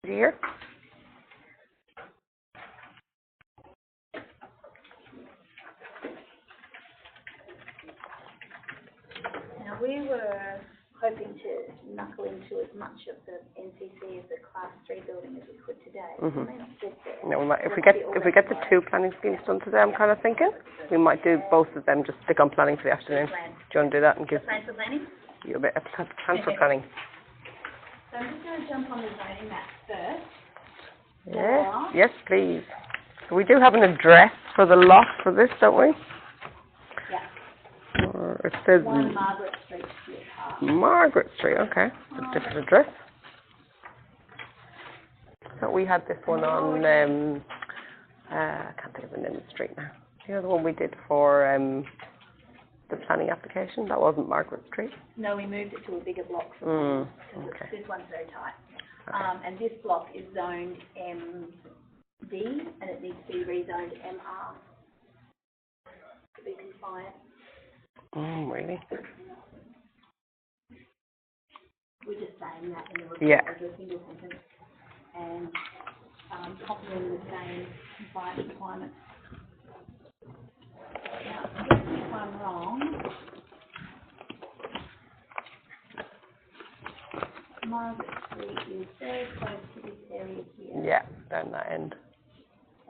here. Now we were hoping to knuckle into as much of the NCC as the Class 3 building as we could today. Mm-hmm. We may not get there. No, we might, if we get the two planning schemes done today, I'm kind of thinking we might do both of them. Just stick on planning for the afternoon. Do you want to do that and give Plan for planning? you a bit of plan for planning? So I'm just going to jump on the zoning map first. Yes, yes, please. So we do have an address for the lot for this, don't we? Yeah. Or it says 1 Margaret Street, Margaret Street. Okay, it's a different address. So we had this one on. I can't think of the name of the street now. You know the one we did for the planning application? That wasn't Margaret Street. No, we moved it to a bigger block. Okay. This one's very tight. Okay. And this block is zoned MD, and it needs to be rezoned MR to be compliant. Oh, really? We're just saying that in the report as a single sentence and copying the same compliance requirements. Now, if I'm wrong, Margaret Street is very close to this area here. Yeah, down that end.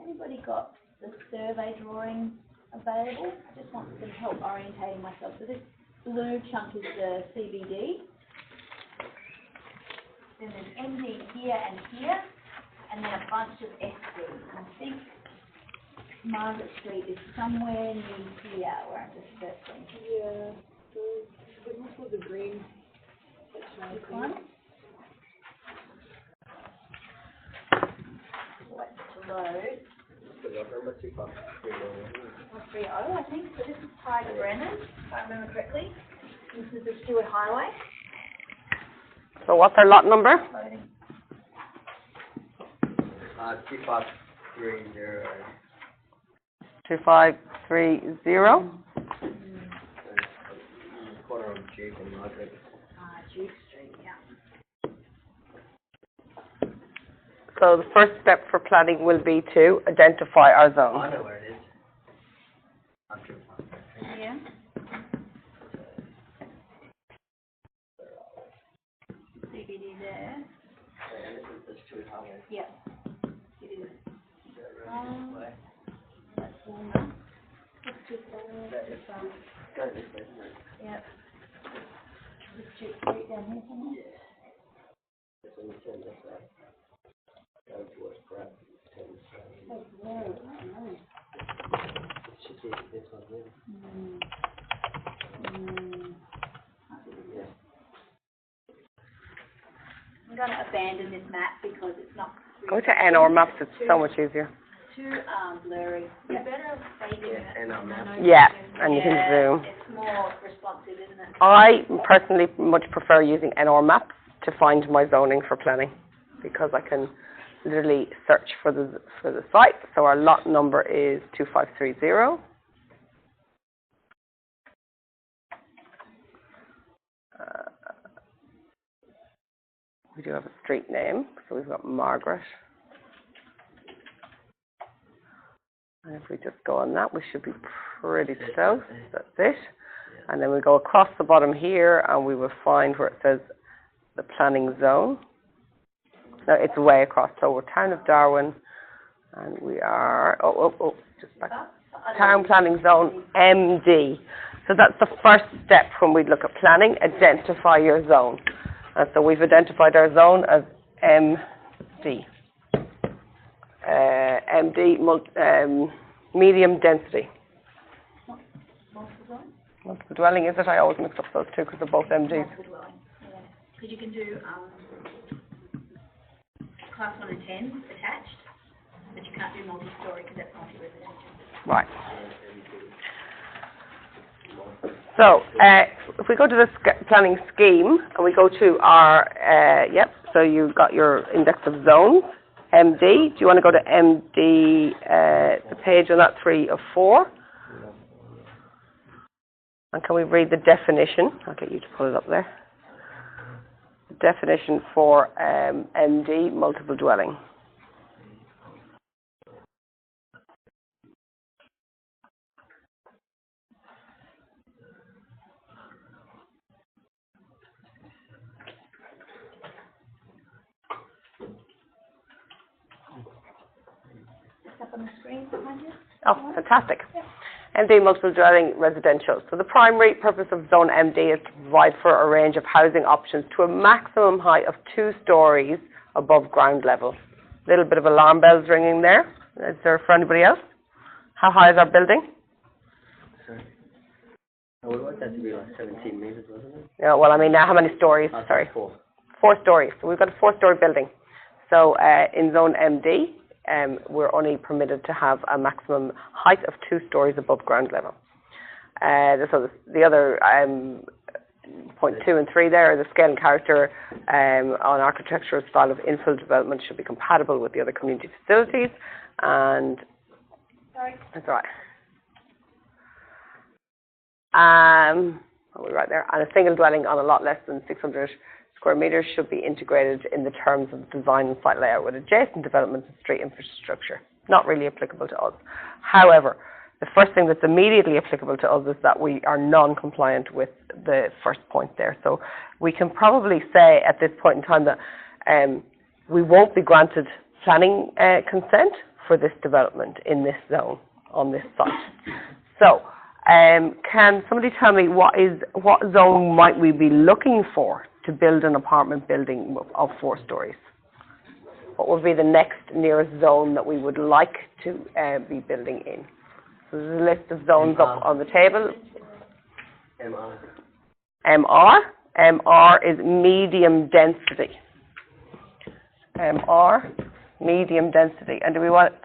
Anybody got the survey drawing available? I just want some help orientating myself. So this blue chunk is the CBD. Then there's MD here, and then a bunch of SD. And I think Margaret Street is somewhere near here where I'm just searching. Yeah, there's also the green section. This one? Wait to load. 130, I think. So this is Tiger Brennan, if I remember correctly. This is the Stewart Highway. So what's our lot number? Loading. 2530. 2530. Corner of Duke and Margaret. Duke Street, yeah. So the first step for planning will be to identify our zone. I know where it is. I'm sure. Yeah. CBD there. There's two highways. Yeah. It is. That's Walnut. It's just Go this way, isn't it? yeah. The street down here somewhere. It's in the turn this way. Go towards Brad. Turn this way. That's road. Oh, It should be this one here. Yeah. I'm going to abandon this map because it's not. Go to NR Maps, it's so much easier. Too blurry. You better saving it. And our map. Yeah, and you can zoom. It's more responsive, isn't it? I personally much prefer using NR Maps to find my zoning for planning because I can literally search for the site. So our lot number is 2530. We do have a street name, so we've got Margaret. And if we just go on that, we should be pretty close. That's it. And then we go across the bottom here, and we will find where it says the planning zone. No, it's way across. So we're Town of Darwin, and we are, just back. Town Planning Zone, MD. So that's the first step when we look at planning, identify your zone. And so we've identified our zone as MD. MD, medium density. Multiple dwelling, is it? I always mix up those two because they're both MDs. Multiple dwelling, yeah. Because you can do class 1 and 10 attached, but you can't do multi-story because that's multi-residential. Right. So, if we go to the planning scheme and we go to our, so you've got your index of zones, MD. Do you want to go to MD, the page on that 3 of 4? And can we read the definition? I'll get you to pull it up there. definition for MD, multiple dwelling. Up on the screen behind you. Oh, fantastic. MD, multiple dwelling residential. So the primary purpose of Zone MD is to provide for a range of housing options to a maximum height of 2 stories above ground level. A little bit of alarm bells ringing there. Is there for anybody else? How high is our building? Sorry. I would want that to be like 17 meters, wasn't it? Yeah, well, I mean, how many stories? Sorry. 4. 4 stories. So we've got a 4-story building. So in Zone MD, we're only permitted to have a maximum height of 2 stories above ground level. So the other point 2 and 3 there are the scale and character on architectural style of infill development should be compatible with the other community facilities. And Sorry. that's all right. What are we right there? And a single dwelling on a lot less than 600 square meters should be integrated in the terms of design and site layout with adjacent developments and street infrastructure. Not really applicable to us. However, the first thing that's immediately applicable to us is that we are non-compliant with the first point there. So we can probably say at this point in time that we won't be granted planning consent for this development in this zone on this site. So can somebody tell me what zone might we be looking for to build an apartment building of 4 stories? What would be the next nearest zone that we would like to be building in? So there's a list of zones up on the table. MR. MR. MR is medium density. MR, medium density. And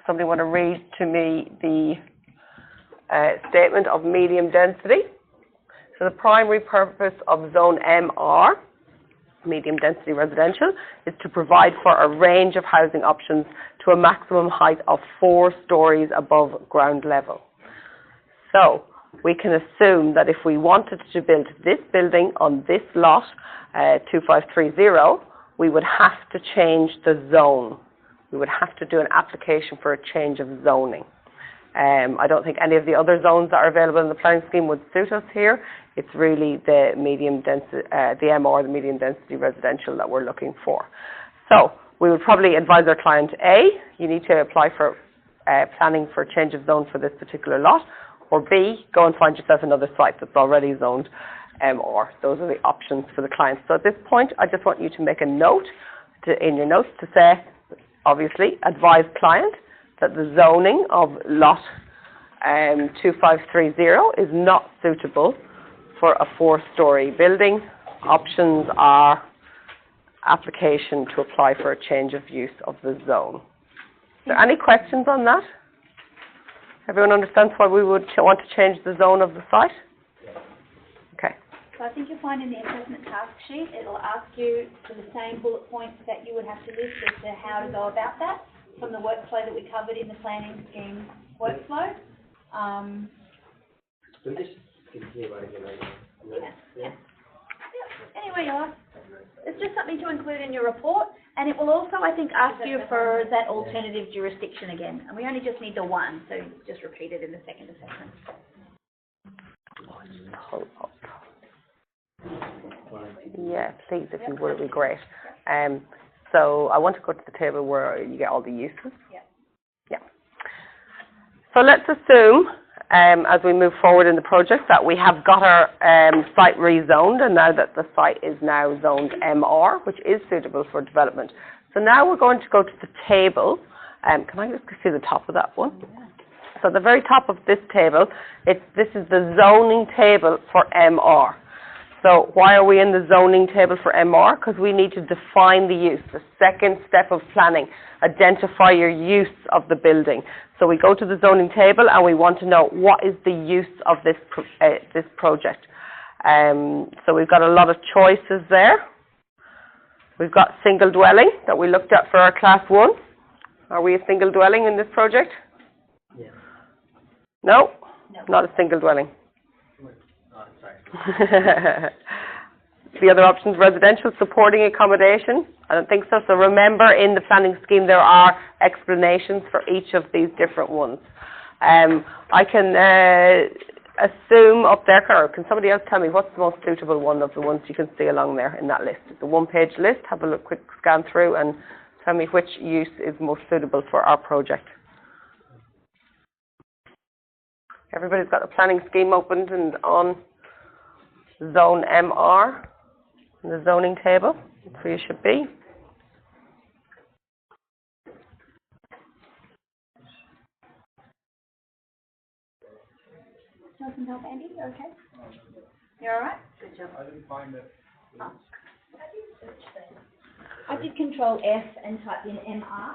somebody want to read to me the statement of medium density? So the primary purpose of Zone MR, medium density residential, is to provide for a range of housing options to a maximum height of 4 stories above ground level. So we can assume that if we wanted to build this building on this lot, 2530, we would have to change the zone. We would have to do an application for a change of zoning. I don't think any of the other zones that are available in the planning scheme would suit us here. It's really the medium density, the MR, the medium density residential that we're looking for. So we would probably advise our client, A, you need to apply for planning for a change of zone for this particular lot, or B, go and find yourself another site that's already zoned MR. Those are the options for the client. So at this point, I just want you to make a note in your notes to say, obviously, advise client that the zoning of lot 2530 is not suitable for a 4-story building. Options are application to apply for a change of use of the zone. Is there any questions on that? Everyone understands why we would want to change the zone of the site? Okay. So I think you'll find in the assessment task sheet, it'll ask you for the same bullet points that you would have to list as to how to go about that from the workflow that we covered in the planning scheme workflow. We just continue right again. Yeah. Anyway, you like. It's just something to include in your report, and it will also, I think, ask you for that alternative jurisdiction again. And we only just need the one, so just repeat it in the second assessment. Yeah, please, if you would, it'd be great. So I want to go to the table where you get all the uses. Yeah. So let's assume, as we move forward in the project, that we have got our site rezoned, and now that the site is now zoned MR, which is suitable for development. So now we're going to go to the table. Can I just see the top of that one? So at the very top of this table, this is the zoning table for MR. So why are we in the zoning table for MR? Because we need to define the use, the second step of planning, identify your use of the building. So we go to the zoning table and we want to know what is the use of this project. So we've got a lot of choices there. We've got single dwelling that we looked at for our class 1. Are we a single dwelling in this project? Yeah. No, not a single dwelling. Oh, sorry. the other options, residential supporting accommodation. I don't think so. So remember, in the planning scheme, there are explanations for each of these different ones. I can assume up there, or can somebody else tell me what's the most suitable one of the ones you can see along there in that list? It's a one-page list. Have a quick scan through and tell me which use is most suitable for our project. Everybody's got the planning scheme opened and on Zone MR, in the zoning table. That's where you should be. Some help, Andy? You okay? You all right? Good job. I didn't find it. Oh. I did Control F and typed in MR.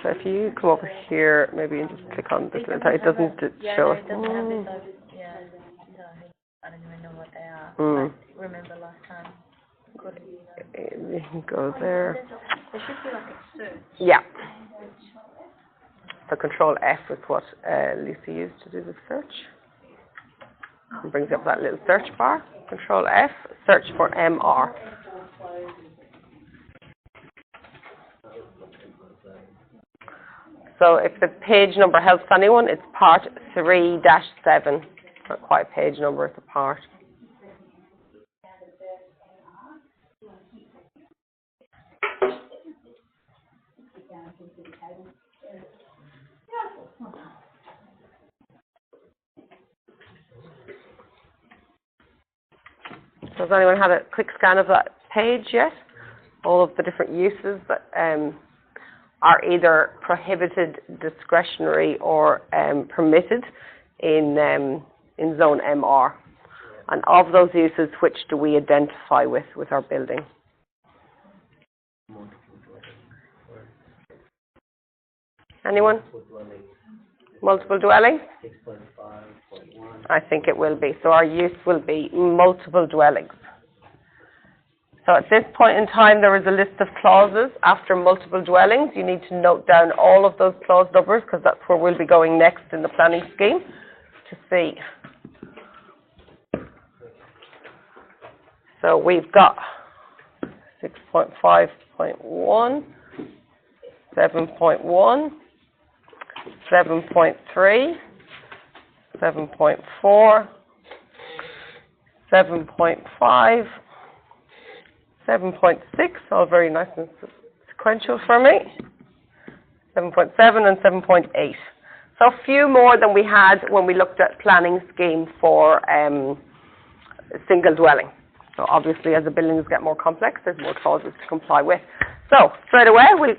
So if you come over here, maybe and just click on this, it doesn't show us. I don't even know what they are. I remember last time. You can go there. There should be like a search. Yeah. So Control F is what Lisa used to do the search. It brings up that little search bar. Control F, search for MR. So if the page number helps anyone, it's part 3-7. Not quite a page number, it's a part. So has anyone had a quick scan of that page yet? All of the different uses that are either prohibited, discretionary, or permitted in Zone MR. And of those uses, which do we identify with our building? Anyone? Multiple dwelling? 6.5.1. I think it will be. So our use will be multiple dwellings. So at this point in time, there is a list of clauses after multiple dwellings. You need to note down all of those clause numbers because that's where we'll be going next in the planning scheme to see. So we've got 6.5.1, 7.1, 7.3, 7.4, 7.5, 7.6, all very nice and sequential for me, 7.7 and 7.8. So a few more than we had when we looked at planning scheme for single dwelling. So obviously as the buildings get more complex, there's more clauses to comply with. So straight away, we'll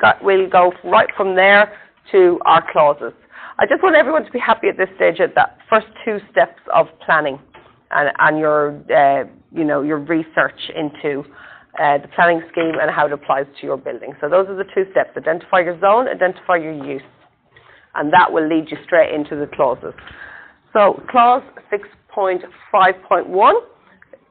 go right from there to our clauses. I just want everyone to be happy at this stage at that first two steps of planning and your, your research into the planning scheme and how it applies to your building. So those are the two steps: identify your zone, identify your use, and that will lead you straight into the clauses. So clause 6.5.1,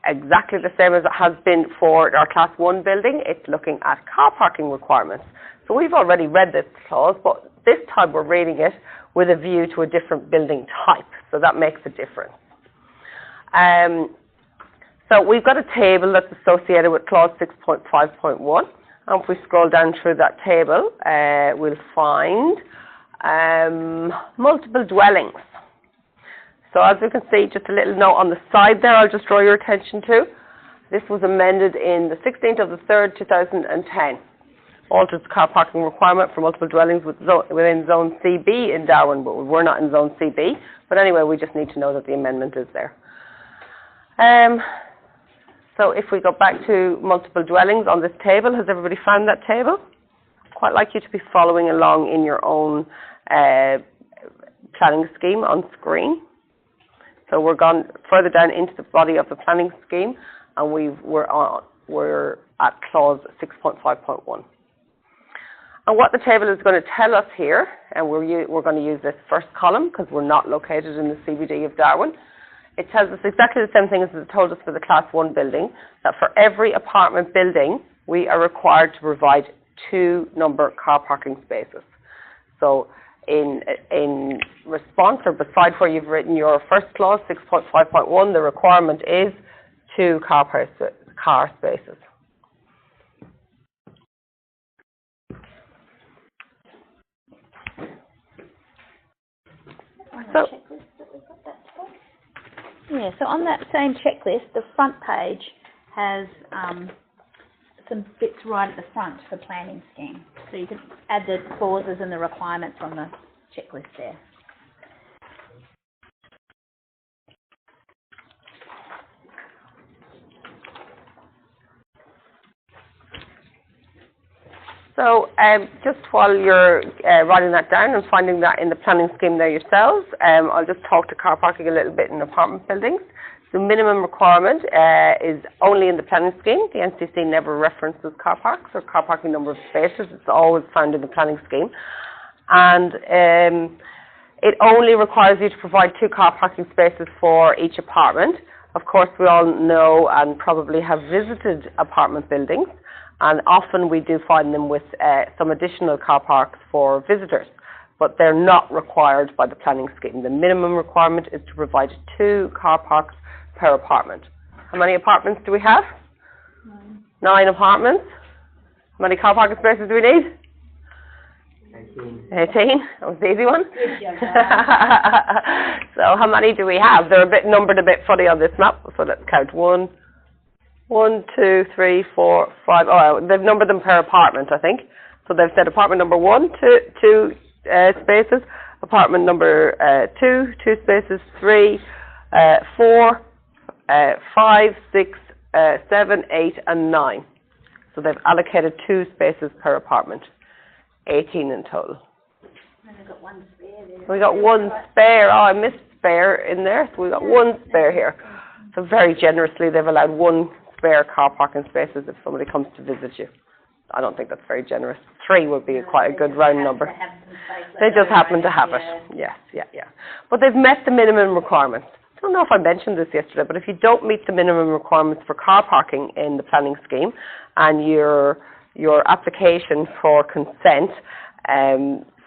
exactly the same as it has been for our class 1 building. It's looking at car parking requirements. So we've already read this clause, but this time we're reading it with a view to a different building type. So that makes a difference. So we've got a table that's associated with clause 6.5.1. And if we scroll down through that table, we'll find multiple dwellings. So as we can see, just a little note on the side there, I'll just draw your attention to. This was amended in the 16th of the 3rd, 2010. Alters the car parking requirement for multiple dwellings within Zone CB in Darwin, but we're not in Zone CB. But anyway, we just need to know that the amendment is there. So if we go back to multiple dwellings on this table, has everybody found that table? Quite like you to be following along in your own planning scheme on screen. So we're gone further down into the body of the planning scheme, and we're at clause 6.5.1. And what the table is going to tell us here, and we're going to use this first column because we're not located in the CBD of Darwin. It tells us exactly the same thing as it told us for the class 1 building, that for every apartment building, we are required to provide 2 number car parking spaces. So in response or beside where you've written your first clause, 6.5.1, the requirement is 2 car spaces. So, yeah, so on that same checklist, the front page has some bits right at the front for planning scheme. So you can add the clauses and the requirements on the checklist there. So just while you're writing that down and finding that in the planning scheme there yourselves, I'll just talk to car parking a little bit in apartment buildings. The minimum requirement is only in the planning scheme. The NCC never references car parks or car parking number of spaces. It's always found in the planning scheme. And it only requires you to provide 2 car parking spaces for each apartment. Of course, we all know and probably have visited apartment buildings, and often we do find them with some additional car parks for visitors, but they're not required by the planning scheme. The minimum requirement is to provide 2 car parks per apartment. How many apartments do we have? 9 apartments. How many car parking spaces do we need? 18. That was the easy one. So how many do we have? They're numbered a bit funny on this map, so let's count. 1, 2, 3, 4, 5. Oh, they've numbered them per apartment, I think. So they've said apartment number 1, 2 spaces. Apartment number 2, 2 spaces. 3, 4, 5, 6, 7, 8, and 9. So they've allocated 2 spaces per apartment. 18 in total. And we've got 1 spare there. We got 1 spare. Oh, I missed spare in there. So we got 1 spare here. So very generously, they've allowed 1 spare car parking spaces if somebody comes to visit you. I don't think that's very generous. 3 would be quite a good round number. They just happen to have it. Yes, yeah. But they've met the minimum requirements. I don't know if I mentioned this yesterday, but if you don't meet the minimum requirements for car parking in the planning scheme, and your application for consent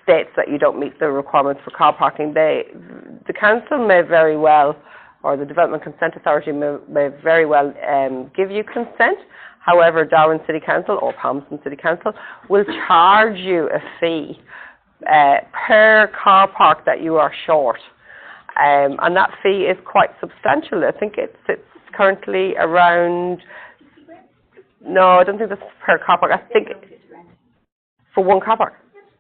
states that you don't meet the requirements for car parking, the council may very well, or the Development Consent Authority may very well give you consent. However, Darwin City Council or Palmerston City Council will charge you a fee per car park that you are short. And that fee is quite substantial. I think it's currently around, no, I don't think that's per car park. I think for 1 car park.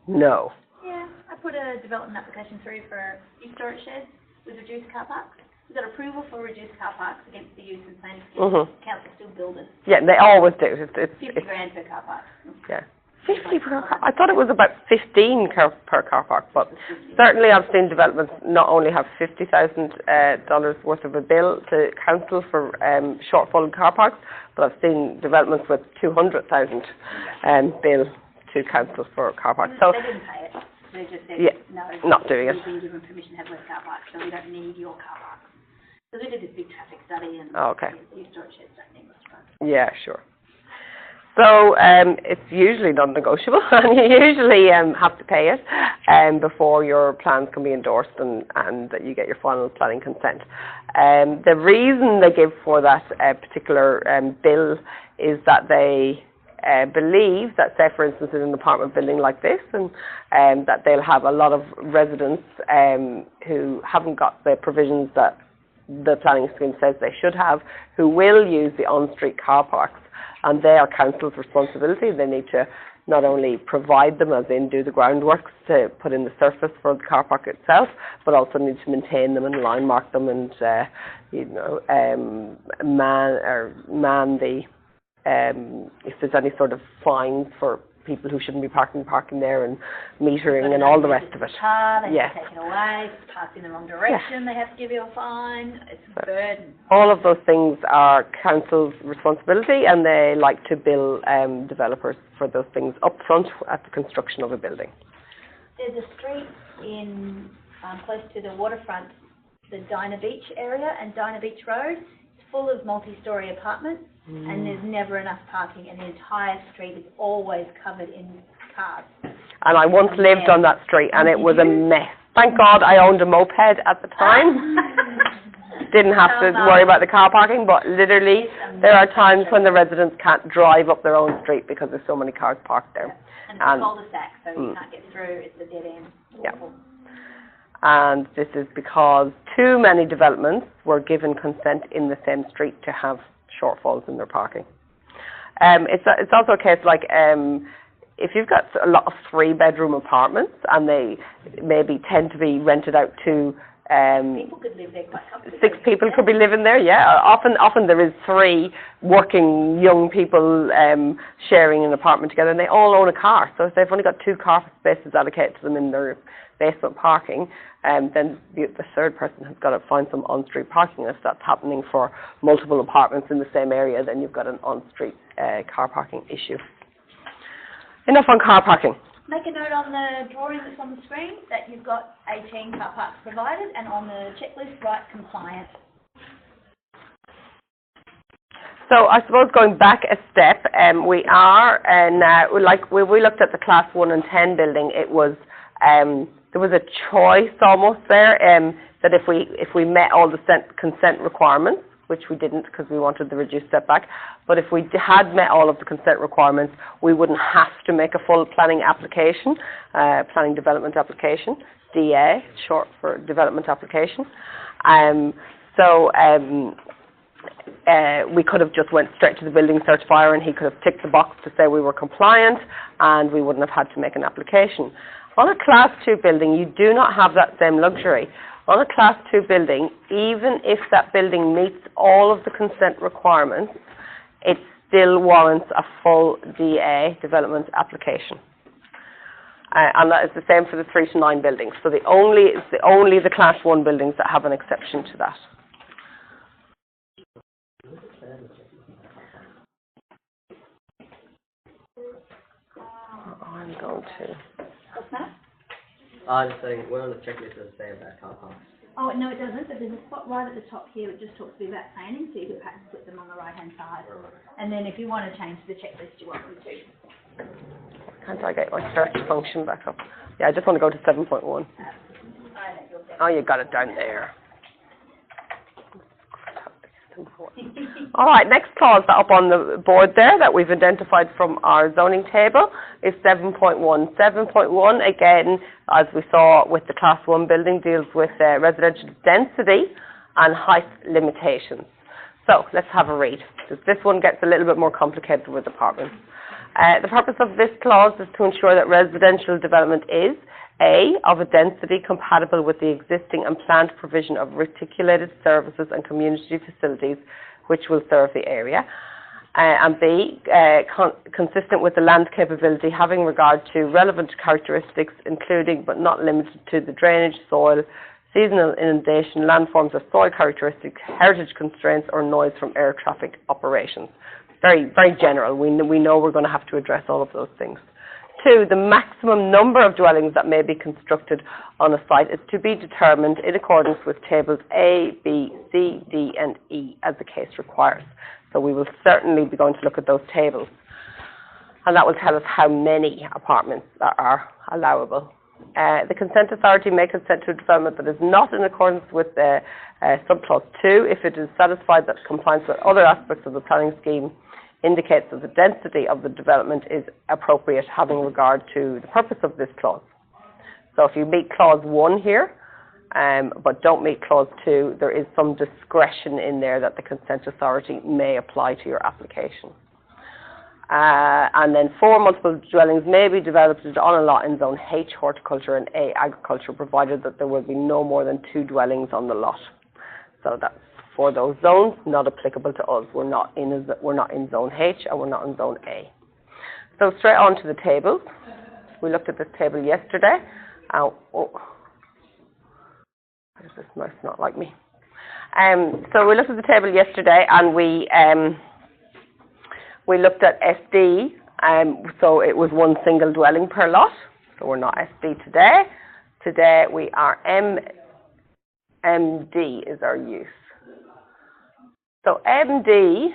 No. Yeah, I put a development application through for storage sheds with reduced car parks. We've got approval for reduced car parks against the use and planning scheme. Council still build it. Yeah, they always do. It's 50 grand per car park. Yeah. 50 per car. I thought it was about 15 per car park, but certainly I've seen developments not only have $50,000 worth of a bill to council for shortfall car parks, but I've seen developments with $200,000 bill to council for car parks. So they didn't pay it. They just said no. Not doing it. We've been given permission to have less car parks, so we don't need your car parks. So we did this big traffic study and these storage sheds don't need much parking. Yeah, sure. So it's usually non-negotiable, and you usually have to pay it before your plans can be endorsed and you get your final planning consent. The reason they give for that particular bill is that they believe that, say for instance in an apartment building like this, and that they'll have a lot of residents who haven't got the provisions that the planning scheme says they should have, who will use the on-street car parks. And they are council's responsibility. They need to not only provide them, as in do the groundworks to put in the surface for the car park itself, but also need to maintain them and line mark them and, man the, if there's any sort of fines for people who shouldn't be parking there, and metering and all the rest of it. They have to take it away. If it's parked in the wrong direction, they have to give you a fine. It's a burden. All of those things are council's responsibility, and they like to bill developers for those things up front at the construction of a building. There's a street in close to the waterfront, the Dinah Beach area and Dinah Beach Road. It's full of multi-storey apartments. And there's never enough parking, and the entire street is always covered in cars. And I once lived on that street, and it was a mess. Thank God I owned a moped at the time. Didn't have to worry about the car parking, but literally there are times when the residents can't drive up their own street because there's so many cars parked there. And it's a cul-de-sac, so you can't get through, it's a dead end. Yeah. And this is because too many developments were given consent in the same street to have shortfalls in their parking. It's also a case like if you've got a lot of 3-bedroom apartments and they maybe tend to be rented out to People could live there quite comfortably. 6 people could be living there, yeah. Often there is 3 working young people sharing an apartment together, and they all own a car. So if they've only got 2 car spaces allocated to them in their basement parking, then the 3rd person has got to find some on-street parking. If that's happening for multiple apartments in the same area, then you've got an on-street car parking issue. Enough on car parking. Make a note on the drawing that's on the screen that you've got 18 car parks provided, and on the checklist, write compliant. So I suppose going back a step, we are now, like we looked at the class 1 and 10 building, it was, there was a choice almost there, that if we met all the consent requirements, which we didn't because we wanted the reduced setback, but if we had met all of the consent requirements, we wouldn't have to make a full planning application, planning development application, DA, short for development application. We could have just went straight to the building certifier and he could have ticked the box to say we were compliant and we wouldn't have had to make an application. On a class 2 building, you do not have that same luxury. On a class 2 building, even if that building meets all of the consent requirements, it still warrants a full DA development application. And that is the same for the 3 to 9 buildings. So it's only the class 1 buildings that have an exception to that. I'm going to... What's that? I was saying, where on the checklist does it say about car parks? Oh, no, it doesn't, but there's a spot right at the top here that just talks to me about planning, so you could perhaps put them on the right-hand side. And then if you want to change the checklist, you're welcome to. Can't I get my search function back up? Yeah, I just want to go to 7.1. Oh, you got it down there. All right, next clause up on the board there that we've identified from our zoning table is 7.1. 7.1, again, as we saw with the Class 1 building, deals with residential density and height limitations. So let's have a read, because this one gets a little bit more complicated with apartments. The purpose of this clause is to ensure that residential development is A, of a density compatible with the existing and planned provision of reticulated services and community facilities which will serve the area, and B, consistent with the land capability having regard to relevant characteristics including but not limited to the drainage, soil, seasonal inundation, landforms or soil characteristics, heritage constraints or noise from air traffic operations. Very, very general. We know we're going to have to address all of those things. 2, the maximum number of dwellings that may be constructed on a site is to be determined in accordance with tables A, B, C, D and E as the case requires. So we will certainly be going to look at those tables. And that will tell us how many apartments are allowable. The consent authority may consent to a development that is not in accordance with subclause 2 if it is satisfied that compliance with other aspects of the planning scheme indicates that the density of the development is appropriate having regard to the purpose of this clause. So if you meet clause 1 here, but don't meet clause 2, there is some discretion in there that the consent authority may apply to your application. And then 4, multiple dwellings may be developed on a lot in zone H, horticulture, and A, agriculture, provided that there will be no more than 2 dwellings on the lot. So that's for those zones, not applicable to us. We're not in zone H and we're not in zone A. So straight on to the tables. We looked at this table yesterday. Where's this mouse not like me? So we looked at the table yesterday and we looked at SD. So it was 1 single dwelling per lot. So we're not SD today. Today we are MD is our use. So MD,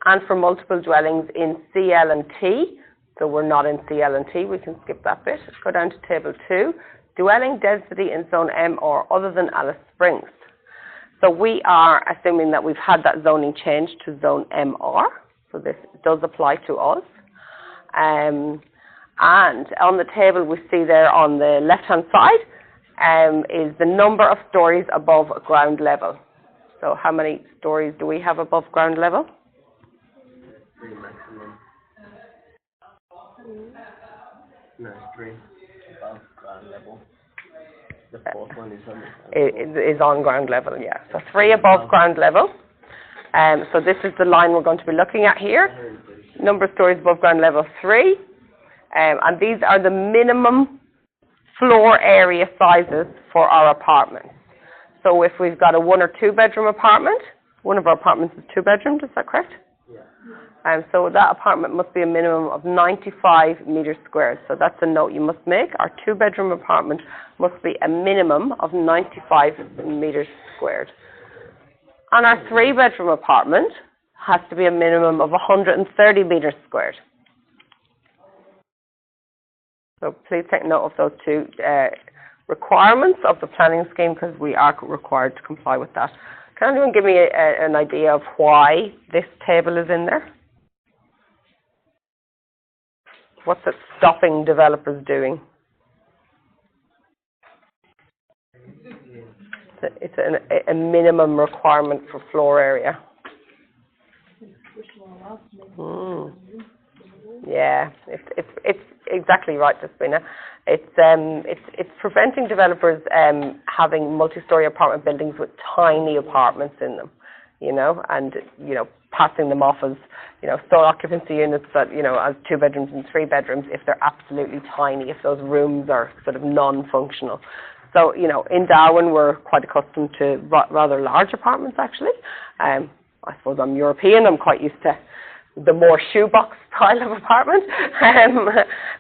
and for multiple dwellings in CL and T, So we're not in CL&T, we can skip that bit. Go down to table 2. Dwelling density in zone M or other than Alice Springs. So we are assuming that we've had that zoning change to zone MR. So this does apply to us. And on the table we see there on the left-hand side is the number of stories above ground level. So how many stories do we have above ground level? 3 maximum. No, 3 above ground level. The 4th one is on Is on ground level, yeah. So 3 above ground level. So this is the line we're going to be looking at here. Number of stories above ground level 3. And these are the minimum floor area sizes for our apartments. So if we've got a 1 or 2 bedroom apartment, one of our apartments is 2 bedrooms, is that correct? Yeah. So that apartment must be a minimum of 95 metres squared. So that's a note you must make. Our 2 bedroom apartment must be a minimum of 95 metres squared. And our 3 bedroom apartment has to be a minimum of 130 metres squared. So please take note of those 2 requirements of the planning scheme because we are required to comply with that. Can anyone give me an idea of why this table is in there? What's it stopping developers doing? It's a minimum requirement for floor area. Yeah, it's exactly right, Despina. It's preventing developers having multi-story apartment buildings with tiny apartments in them, you know, and passing them off as sole occupancy units that as 2 bedrooms and 3 bedrooms if they're absolutely tiny, if those rooms are sort of non-functional. So in Darwin we're quite accustomed to rather large apartments actually. I suppose I'm European. I'm quite used to the more shoebox style of apartment,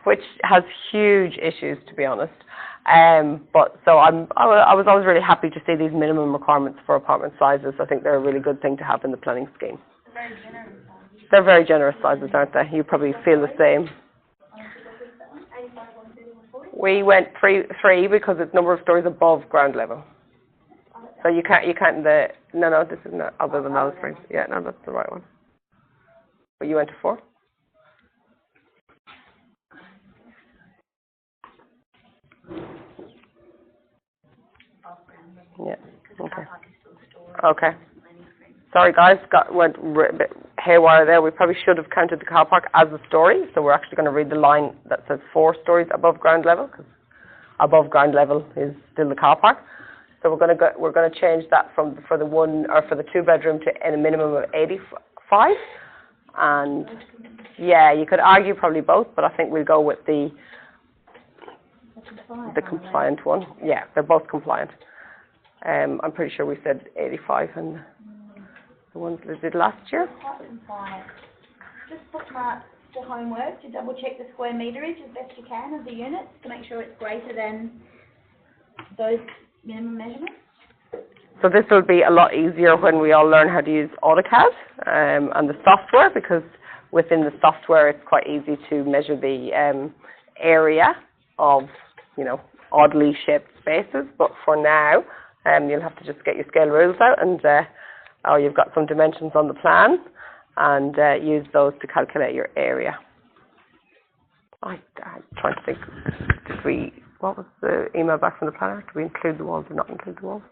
which has huge issues, to be honest. But so I was always really happy to see these minimum requirements for apartment sizes. I think they're a really good thing to have in the planning scheme. They're very generous sizes, aren't they? You probably feel the same. We went 3 because it's number of stories above ground level. So you can't no, this is not other than Alice Springs. Yeah, no, that's the right one. But you went to 4? Yeah. Okay. Okay. Sorry guys, went a bit haywire there. We probably should have counted the car park as a story. So we're actually going to read the line that says 4 stories above ground level, because above ground level is still the car park. So we're going to change that for the 2 bedroom to a minimum of 85. And yeah, you could argue probably both, but I think we'll go with the compliant one. Yeah, they're both compliant. I'm pretty sure we said 85 and the ones that did last year. Just bookmark the homework to double check the square meterage as best you can of the units to make sure it's greater than those minimum measurements. So this will be a lot easier when we all learn how to use AutoCAD and the software, because within the software it's quite easy to measure the area of, oddly shaped spaces. But for now, you'll have to just get your scale rules out and you've got some dimensions on the plan and use those to calculate your area. I'm trying to think, what was the email back from the planner? Did we include the walls or not include the walls?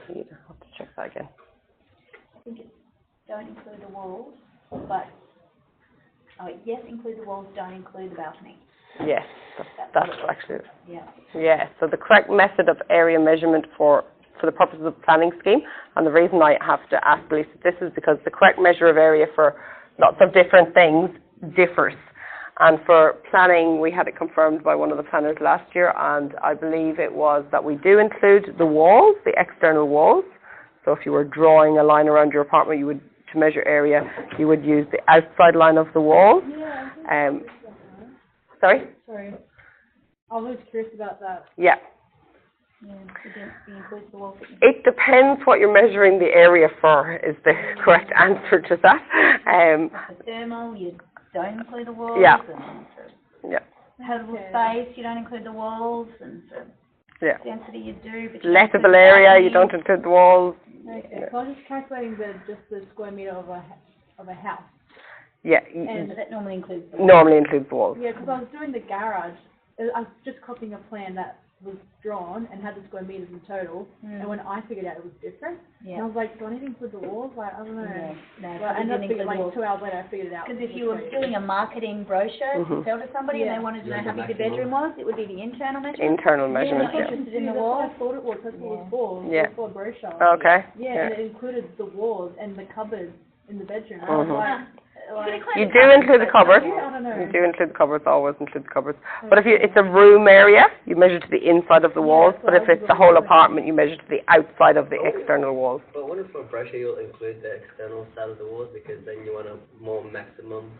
You have to check that again. I think it's don't include the walls, but yes, include the walls, don't include the balcony. Yes, that's actually it. Yeah. Yeah, so the correct method of area measurement for the purposes of the planning scheme, and the reason I have to ask Lisa this is because the correct measure of area for lots of different things differs. And for planning, we had it confirmed by one of the planners last year, and I believe it was that we do include the walls, the external walls. So if you were drawing a line around your apartment, to measure area, you would use the outside line of the wall. Yeah. Sorry? Sorry. I was curious about that. Yeah. Yeah, it includes the wall thickness. It depends what you're measuring the area for, is the correct answer to that. The thermal, your don't include the walls. Yeah. And for Yeah. habitable space, you don't include the walls, and for Yeah. density you do. But you don't include Lettable the area, you balcony. don't include the walls. Okay, so I'm just calculating just the square meter of a house. Yeah. And that normally includes the Normally includes the walls. Yeah, because I was doing the garage, I was just copying a plan that was drawn and had the square meters in total, and when I figured out it was different, and I Yeah. was like, do I need to include the walls? Like, I don't know. Yeah. No, Well, I probably ended up didn't figuring, include the like walls. 2 hours later, I figured it out. Because if you were doing a marketing brochure to sell to somebody and Yeah. they wanted to know Yeah, how the big the bedroom was, it would be the internal measurement. Internal Yeah, measurements, not yeah. interested in the that's walls. what I thought it was. That's what it was for. It Yeah. was for a brochure. Okay. Yeah, and it included the walls and the cupboards in the bedroom. I was Mhm. like, You do include the cupboards. yeah, I don't know. You do include the cupboards, always include the cupboards. But if it's a room area, you measure to the inside of the walls. Yeah, But so if it's the whole apartment, you measure to the outside of the external walls. But what if for a brochure you'll include the external side of the walls because then you want a more maximum?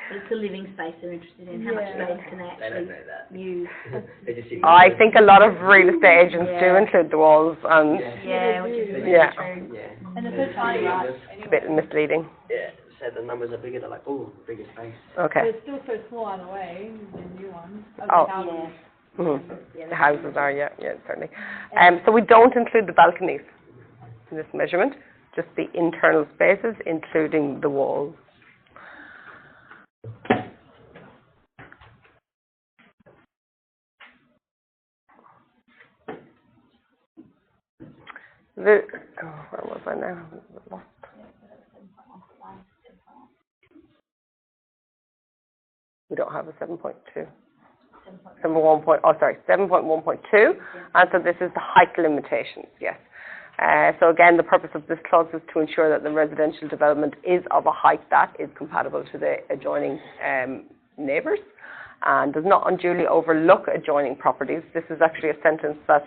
But it's the living space they're interested in. How much Yeah. space can they They don't actually know that. use? They just I think a lot of real estate agents do Yeah. include the walls, and Yeah, which is really Yeah. true. Yeah. And it's so tiny, right? it's a bit misleading. Yeah. So the numbers are bigger. They're like, oh, bigger space. But Okay. it's still so small in a way, the new ones. Of Oh. the houses. Mhm. The houses are, yeah, certainly. So we don't include the balconies in this measurement, just the internal spaces, including the walls. Where was I now? We don't have a 7.2. 7.1.2, and so this is the height limitations, yes. So again, the purpose of this clause is to ensure that the residential development is of a height that is compatible to the adjoining neighbours and does not unduly overlook adjoining properties. This is actually a sentence that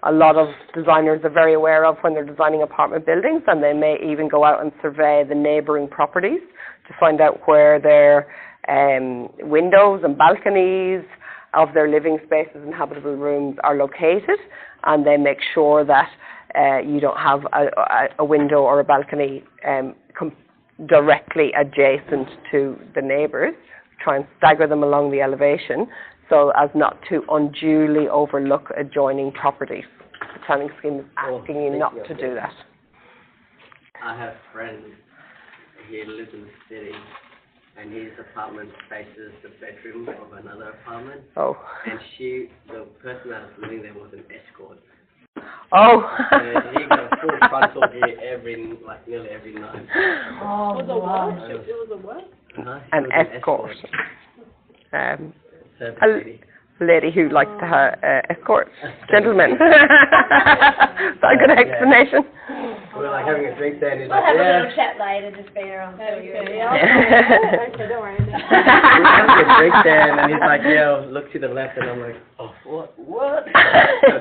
a lot of designers are very aware of when they're designing apartment buildings, and they may even go out and survey the neighbouring properties to find out where their windows and balconies of their living spaces and habitable rooms are located, and they make sure that you don't have a window or a balcony directly adjacent to the neighbours. Try and stagger them along the elevation so as not to unduly overlook adjoining properties. The planning scheme is asking you not to do that. I have friends. He lives in the city, and his apartment faces the bedroom of another apartment. Oh. And the person that was living there was an escort. Oh. And he got a full frontal view nearly every night. Oh, It was a what? It was a what? An escort. Surface A city. lady who likes to have escorts. Gentlemen. Is that a good explanation? We were like having a drink there, and he's We'll like, have a yeah. little chat later, just bear on. Okay, Yeah. okay, don't worry. We were having a drink there, and he's like, yeah, look to the left, and I'm like, oh, what?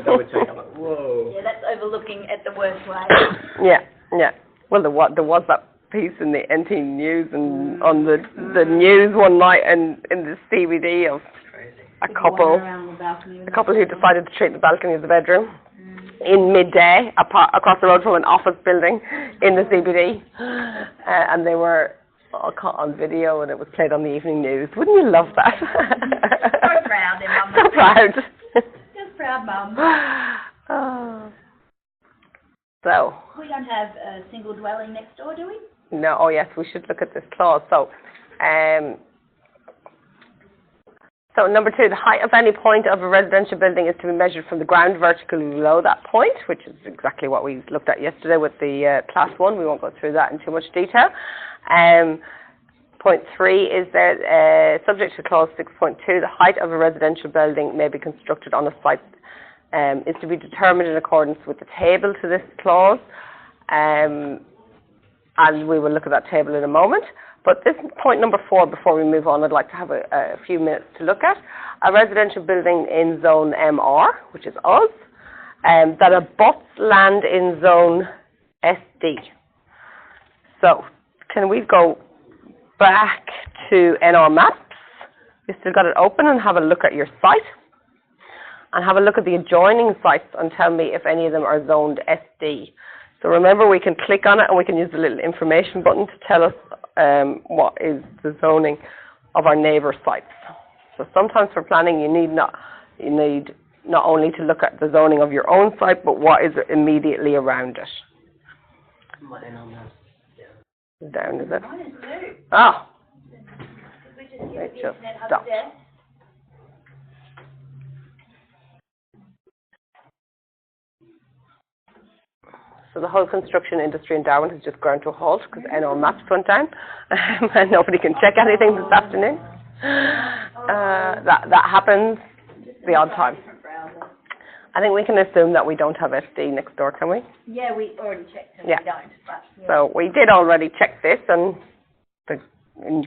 Double check. I'm like, whoa. Yeah, that's overlooking at the worst way. Yeah. Well, there was that piece in the NT News and on the news one night and in the CBD of a couple who decided to treat the balcony as a bedroom in midday across the road from an office building in the CBD, and they were all caught on video and it was played on the evening news. Wouldn't you love that? So proud, then, Mum. So proud. Just proud, Mum. Oh. So. We don't have a single dwelling next door, do we? No, oh yes, we should look at this clause. So number 2, the height of any point of a residential building is to be measured from the ground vertically below that point, which is exactly what we looked at yesterday with the class 1. We won't go through that in too much detail. Point 3 is there, subject to clause 6.2, the height of a residential building may be constructed on a site is to be determined in accordance with the table to this clause. And we will look at that table in a moment. But this is point number 4 before we move on. I'd like to have a few minutes to look at. A residential building in zone MR, which is us, that abuts land in zone SD. So, can we go back to NR Maps? You still got it open, and have a look at your site. And have a look at the adjoining sites and tell me if any of them are zoned SD. So remember, we can click on it and we can use the little information button to tell us what is the zoning of our neighbour sites. So sometimes for planning you need not only to look at the zoning of your own site, but what is immediately around it. My NR Down, is it? Mine is too. Ah, We just give it the just internet hub stopped. there. So the whole construction industry in Darwin has just ground to a halt because NR Maps went down and nobody can check anything this afternoon. That happens the odd time. Different browser. I think we can assume that we don't have SD next door, can we? Yeah, we already checked and Yeah. we don't, but yeah. So we did already check this, and the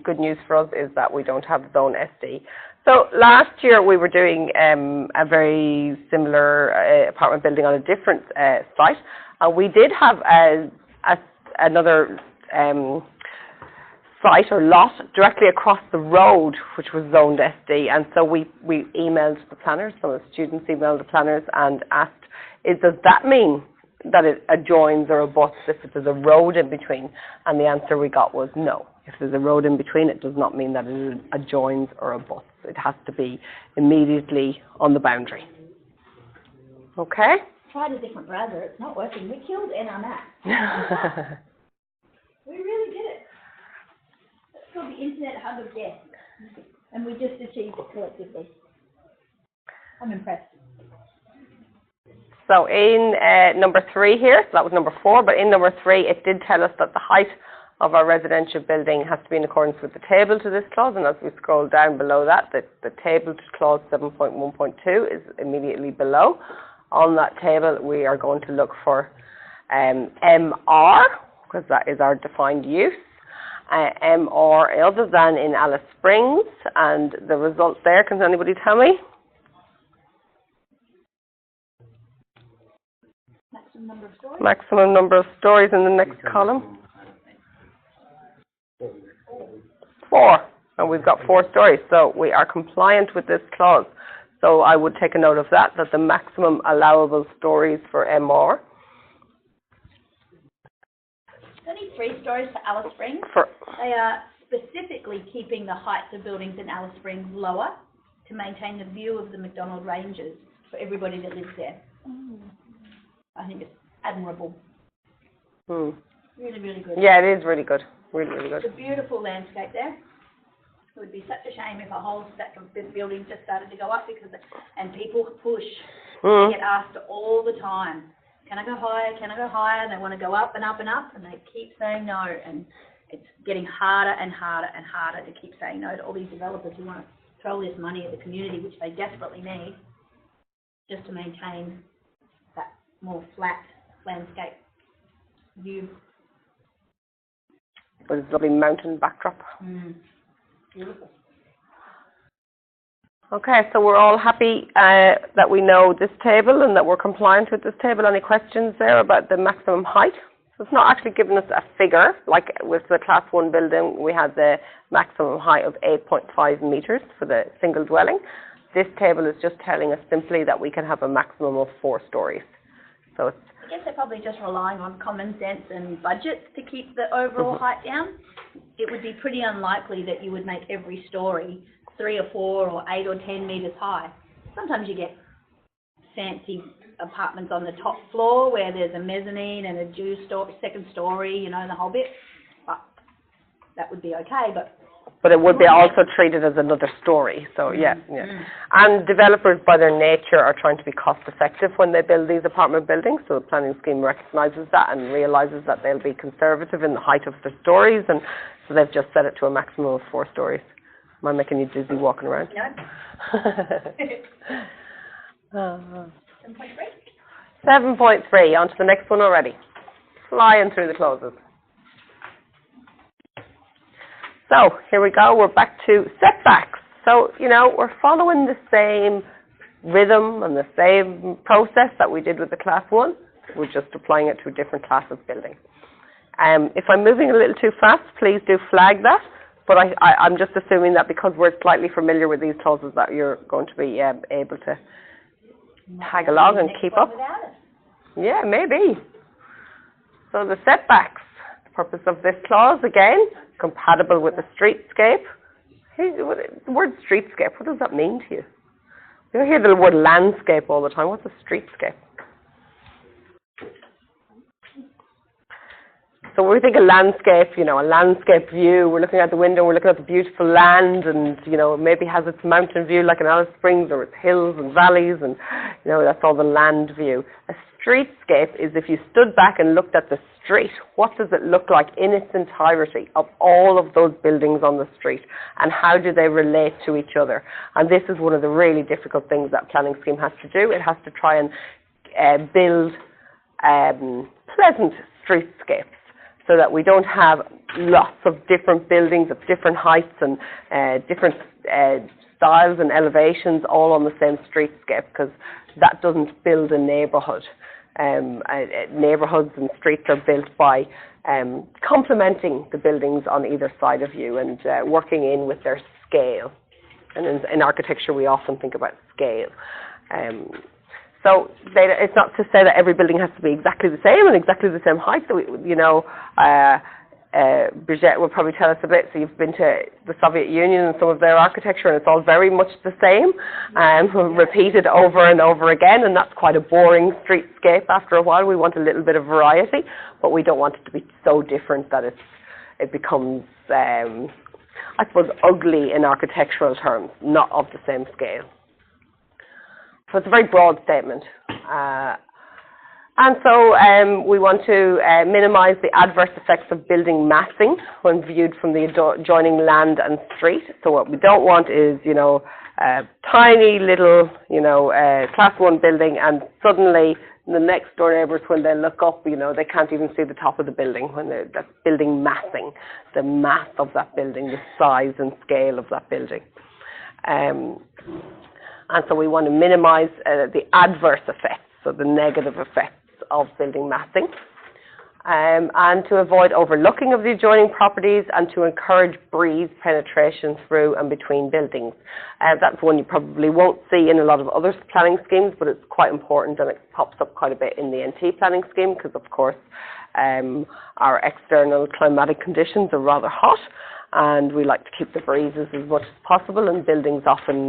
good news for us is that we don't have zone SD. So last year we were doing a very similar apartment building on a different site. We did have another site or lot directly across the road, which was zoned SD, and so we emailed the planners. Some of the students emailed the planners and asked, does that mean that it adjoins or abuts if there's a road in between? And the answer we got was no. If there's a road in between, it does not mean that it adjoins or abuts. It has to be immediately on the boundary. Okay? Tried a different browser, it's not working. We killed NR Maps. We really did it. It's called the Internet Hub of Death. And we just achieved it collectively. I'm impressed. So in number 3 here, so that was number 4, but in number 3 it did tell us that the height of our residential building has to be in accordance with the table to this clause, and as we scroll down below that, the table to clause 7.1.2 is immediately below. On that table we are going to look for MR, because that is our defined use. MR other than in Alice Springs, and the result there, can anybody tell me? Maximum number of stories? Maximum number of stories in the next column? 4. And we've got 4 stories, so we are compliant with this clause. So I would take a note of that the maximum allowable stories for MR. Only 3 stories for Alice Springs. They are specifically keeping the heights of buildings in Alice Springs lower to maintain the view of the McDonald Ranges for everybody that lives there. I think it's admirable. Really, really good. Yeah, it is really good. Really, really good. It's a beautiful landscape there. It would be such a shame if a whole stack of buildings just started to go up and people push. They get asked all the time, can I go higher, can I go higher? And they want to go up and up and up, and they keep saying no. And it's getting harder and harder and harder to keep saying no to all these developers who want to throw this money at the community, which they desperately need, just to maintain that more flat landscape view. With this lovely mountain backdrop. Beautiful. Okay, so we're all happy that we know this table and that we're compliant with this table. Any questions there about the maximum height? So it's not actually giving us a figure, like with the Class 1 building, we had the maximum height of 8.5 metres for the single dwelling. This table is just telling us simply that we can have a maximum of 4 stories. So it's I guess they're probably just relying on common sense and budget to keep the overall height down. It would be pretty unlikely that you would make every story 3 or 4 or 8 or 10 metres high. Sometimes you get fancy apartments on the top floor where there's a mezzanine and a second story, you know, the whole bit. But that would be okay, but it would be also treated as another story. So yeah. And developers by their nature are trying to be cost effective when they build these apartment buildings. So the planning scheme recognises that and realises that they'll be conservative in the height of their stories, and so they've just set it to a maximum of 4 stories. Am I making you dizzy walking around? No. 7.3, on to the next one already. Flying through the clauses. So, here we go, we're back to setbacks. So, you know, we're following the same rhythm and the same process that we did with the Class 1. We're just applying it to a different class of building. If I'm moving a little too fast, please do flag that. But I'm just assuming that because we're slightly familiar with these clauses that you're going to be able to tag along and keep up. Yeah, maybe. So the setbacks. The purpose of this clause, again, compatible with the streetscape. The word streetscape, what does that mean to you? You hear the word landscape all the time. What's a streetscape? So when we think of landscape, you know, a landscape view, we're looking out the window, we're looking at the beautiful land, and, you know, it maybe has its mountain view like in Alice Springs, or its hills and valleys, and, you know, that's all the land view. A streetscape is if you stood back and looked at the street, what does it look like in its entirety of all of those buildings on the street, and how do they relate to each other? And this is one of the really difficult things that planning scheme has to do. It has to try and build pleasant streetscapes, so that we don't have lots of different buildings of different heights and different styles and elevations all on the same streetscape, because that doesn't build a neighbourhood. Neighbourhoods and streets are built by complementing the buildings on either side of you and working in with their scale. And in architecture, we often think about scale. So it's not to say that every building has to be exactly the same and exactly the same height. So, you know, Brigitte will probably tell us a bit. So you've been to the Soviet Union and some of their architecture, and it's all very much the same, repeated over and over again, and that's quite a boring streetscape after a while. We want a little bit of variety, but we don't want it to be so different that it becomes, I suppose, ugly in architectural terms, not of the same scale. So it's a very broad statement. And so we want to minimise the adverse effects of building massing when viewed from the adjoining land and street. So what we don't want is, you know, a tiny little, you know, class 1 building, and suddenly the next door neighbours, when they look up, you know, they can't even see the top of the building, when that's building massing, the mass of that building, the size and scale of that building. And so we want to minimise the adverse effects, so the negative effects of building massing, and to avoid overlooking of the adjoining properties, and to encourage breeze penetration through and between buildings. That's one you probably won't see in a lot of other planning schemes, but it's quite important, and it pops up quite a bit in the NT planning scheme, because of course our external climatic conditions are rather hot, and we like to keep the breezes as much as possible, and buildings often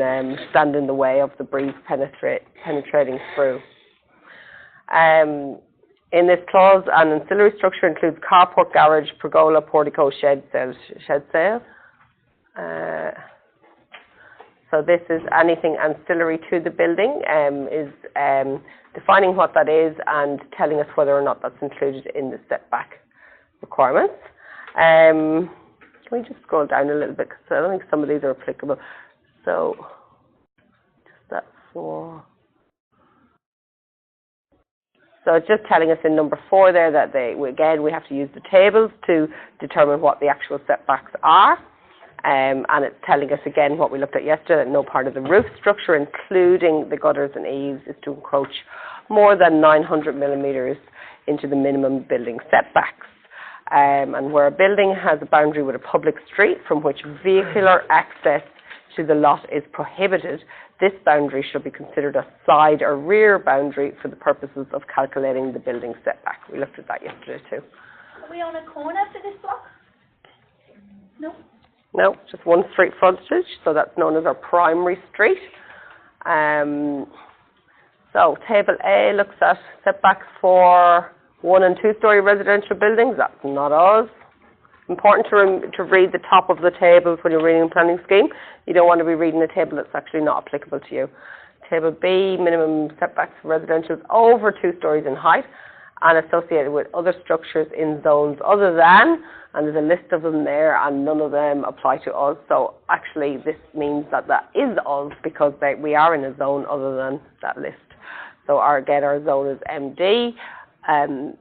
stand in the way of the breeze penetrating through. In this clause, an ancillary structure includes carport, garage, pergola, portico, shed sail. So this is anything ancillary to the building, is defining what that is and telling us whether or not that's included in the setback requirements. Can we just scroll down a little bit, because I don't think some of these are applicable. So, just that for... So it's just telling us in number 4 there that again, we have to use the tables to determine what the actual setbacks are. And it's telling us again what we looked at yesterday, that no part of the roof structure, including the gutters and eaves, is to encroach more than 900 millimetres into the minimum building setbacks. And where a building has a boundary with a public street from which vehicular access to the lot is prohibited, this boundary should be considered a side or rear boundary for the purposes of calculating the building setback. We looked at that yesterday too. Are we on a corner for this block? No. No, just one street frontage, so that's known as our primary street. So table A looks at setbacks for 1- and 2-story residential buildings. That's not us. Important to read the top of the table when you're reading a planning scheme. You don't want to be reading a table that's actually not applicable to you. Table B, minimum setbacks for residentials over 2 stories in height and associated with other structures in zones other than, and there's a list of them there, and none of them apply to us. So actually this means that that is us, because we are in a zone other than that list. So our zone is MD, and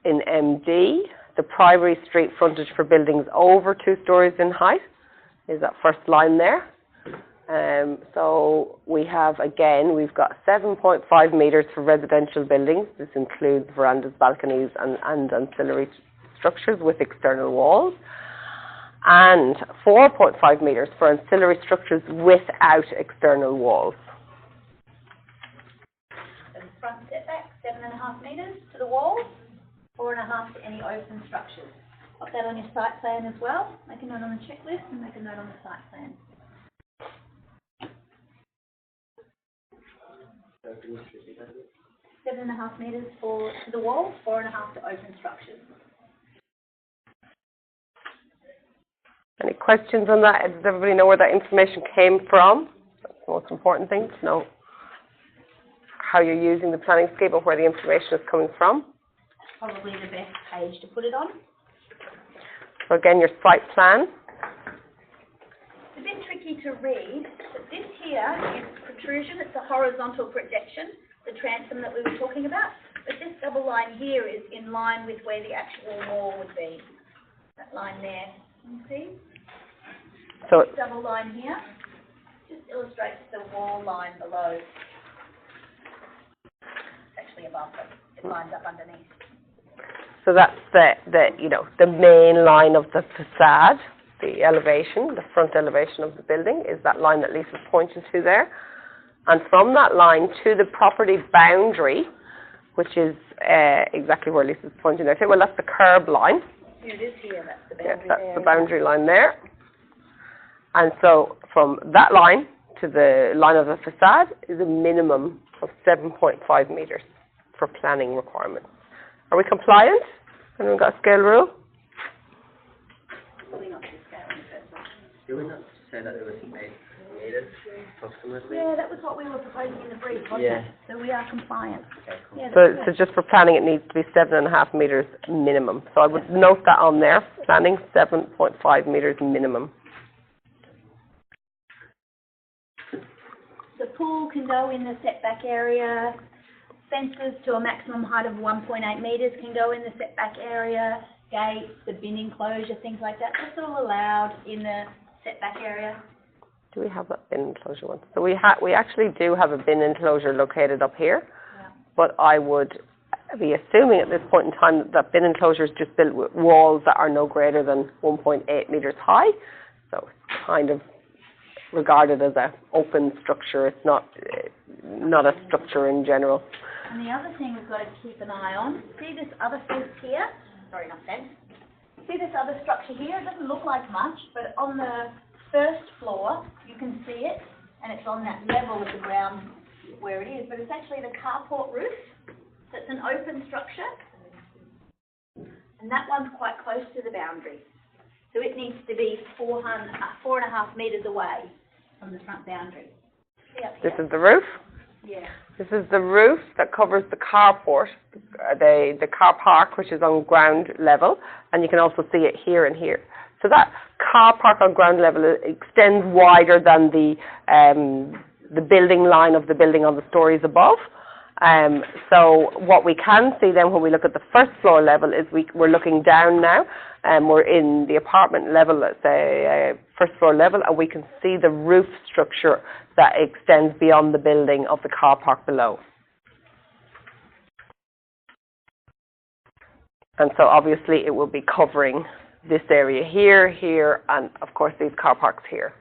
in MD, the primary street frontage for buildings over 2 stories in height is that first line there. So we have, again, we've got 7.5 metres for residential buildings. This includes verandas, balconies and ancillary structures with external walls. And 4.5 metres for ancillary structures without external walls. So the front setback, 7.5 metres to the walls, 4.5 to any open structures. Pop that on your site plan as well. Make a note on the checklist and make a note on the site plan. So can you repeat that? 7.5 metres to the walls, 4.5 to open structures. Any questions on that? Does everybody know where that information came from? That's the most important thing, to know how you're using the planning scape and where the information is coming from. Probably the best page to put it on. So again, your site plan. It's a bit tricky to read, but this here is protrusion. It's a horizontal projection, the transom that we were talking about. But this double line here is in line with where the actual wall would be. That line there, can you see? So This double line here just illustrates the wall line below. It's actually above it. It lines up underneath. So that's the main line of the facade, the elevation, the front elevation of the building is that line that Lisa's pointing to there. And from that line to the property boundary, which is exactly where Lisa's pointing there. Well, that's the curb line. Here it is here, that's the Yeah, boundary that's there. the boundary line there. And so from that line to the line of the facade is a minimum of 7.5 metres for planning requirements. Are we compliant? Anyone got a scale rule? Probably not to scale in the first one. Do we not say that it was 8 meters approximately? Yeah, that was what we were proposing in the brief, wasn't Yeah. it? So we are compliant. Okay, cool. Yeah, So, that's so just for planning, it needs to be 7.5 metres minimum. So I would note that on there. Planning 7.5 metres minimum. The pool can go in the setback area. Fences to a maximum height of 1.8 metres can go in the setback area. Gates, the bin enclosure, things like that. That's all allowed in the setback area. Do we have that bin enclosure one? So we actually do have a bin enclosure located up here. Yeah. But I would be assuming at this point in time that bin enclosure is just built with walls that are no greater than 1.8 metres high. So it's kind of regarded as an open structure. It's not a structure in general. And the other thing we've got to keep an eye on, see this other fence here? Sorry, not fence. See this other structure here? It doesn't look like much, but on the first floor, you can see it, and it's on that level of the ground where it is, but it's actually the carport roof. So it's an open structure, and that one's quite close to the boundary. So it needs to be 4.5 metres away from the front boundary. See up here? This is the roof. Yeah. This is the roof that covers the carport, the car park, which is on ground level, and you can also see it here and here. So that car park on ground level extends wider than the building line of the building on the stories above. So what we can see then when we look at the first floor level is we're looking down now, and we're in the apartment level, let's say first floor level, and we can see the roof structure that extends beyond the building of the car park below. And so obviously it will be covering this area here, here, and of course these car parks here.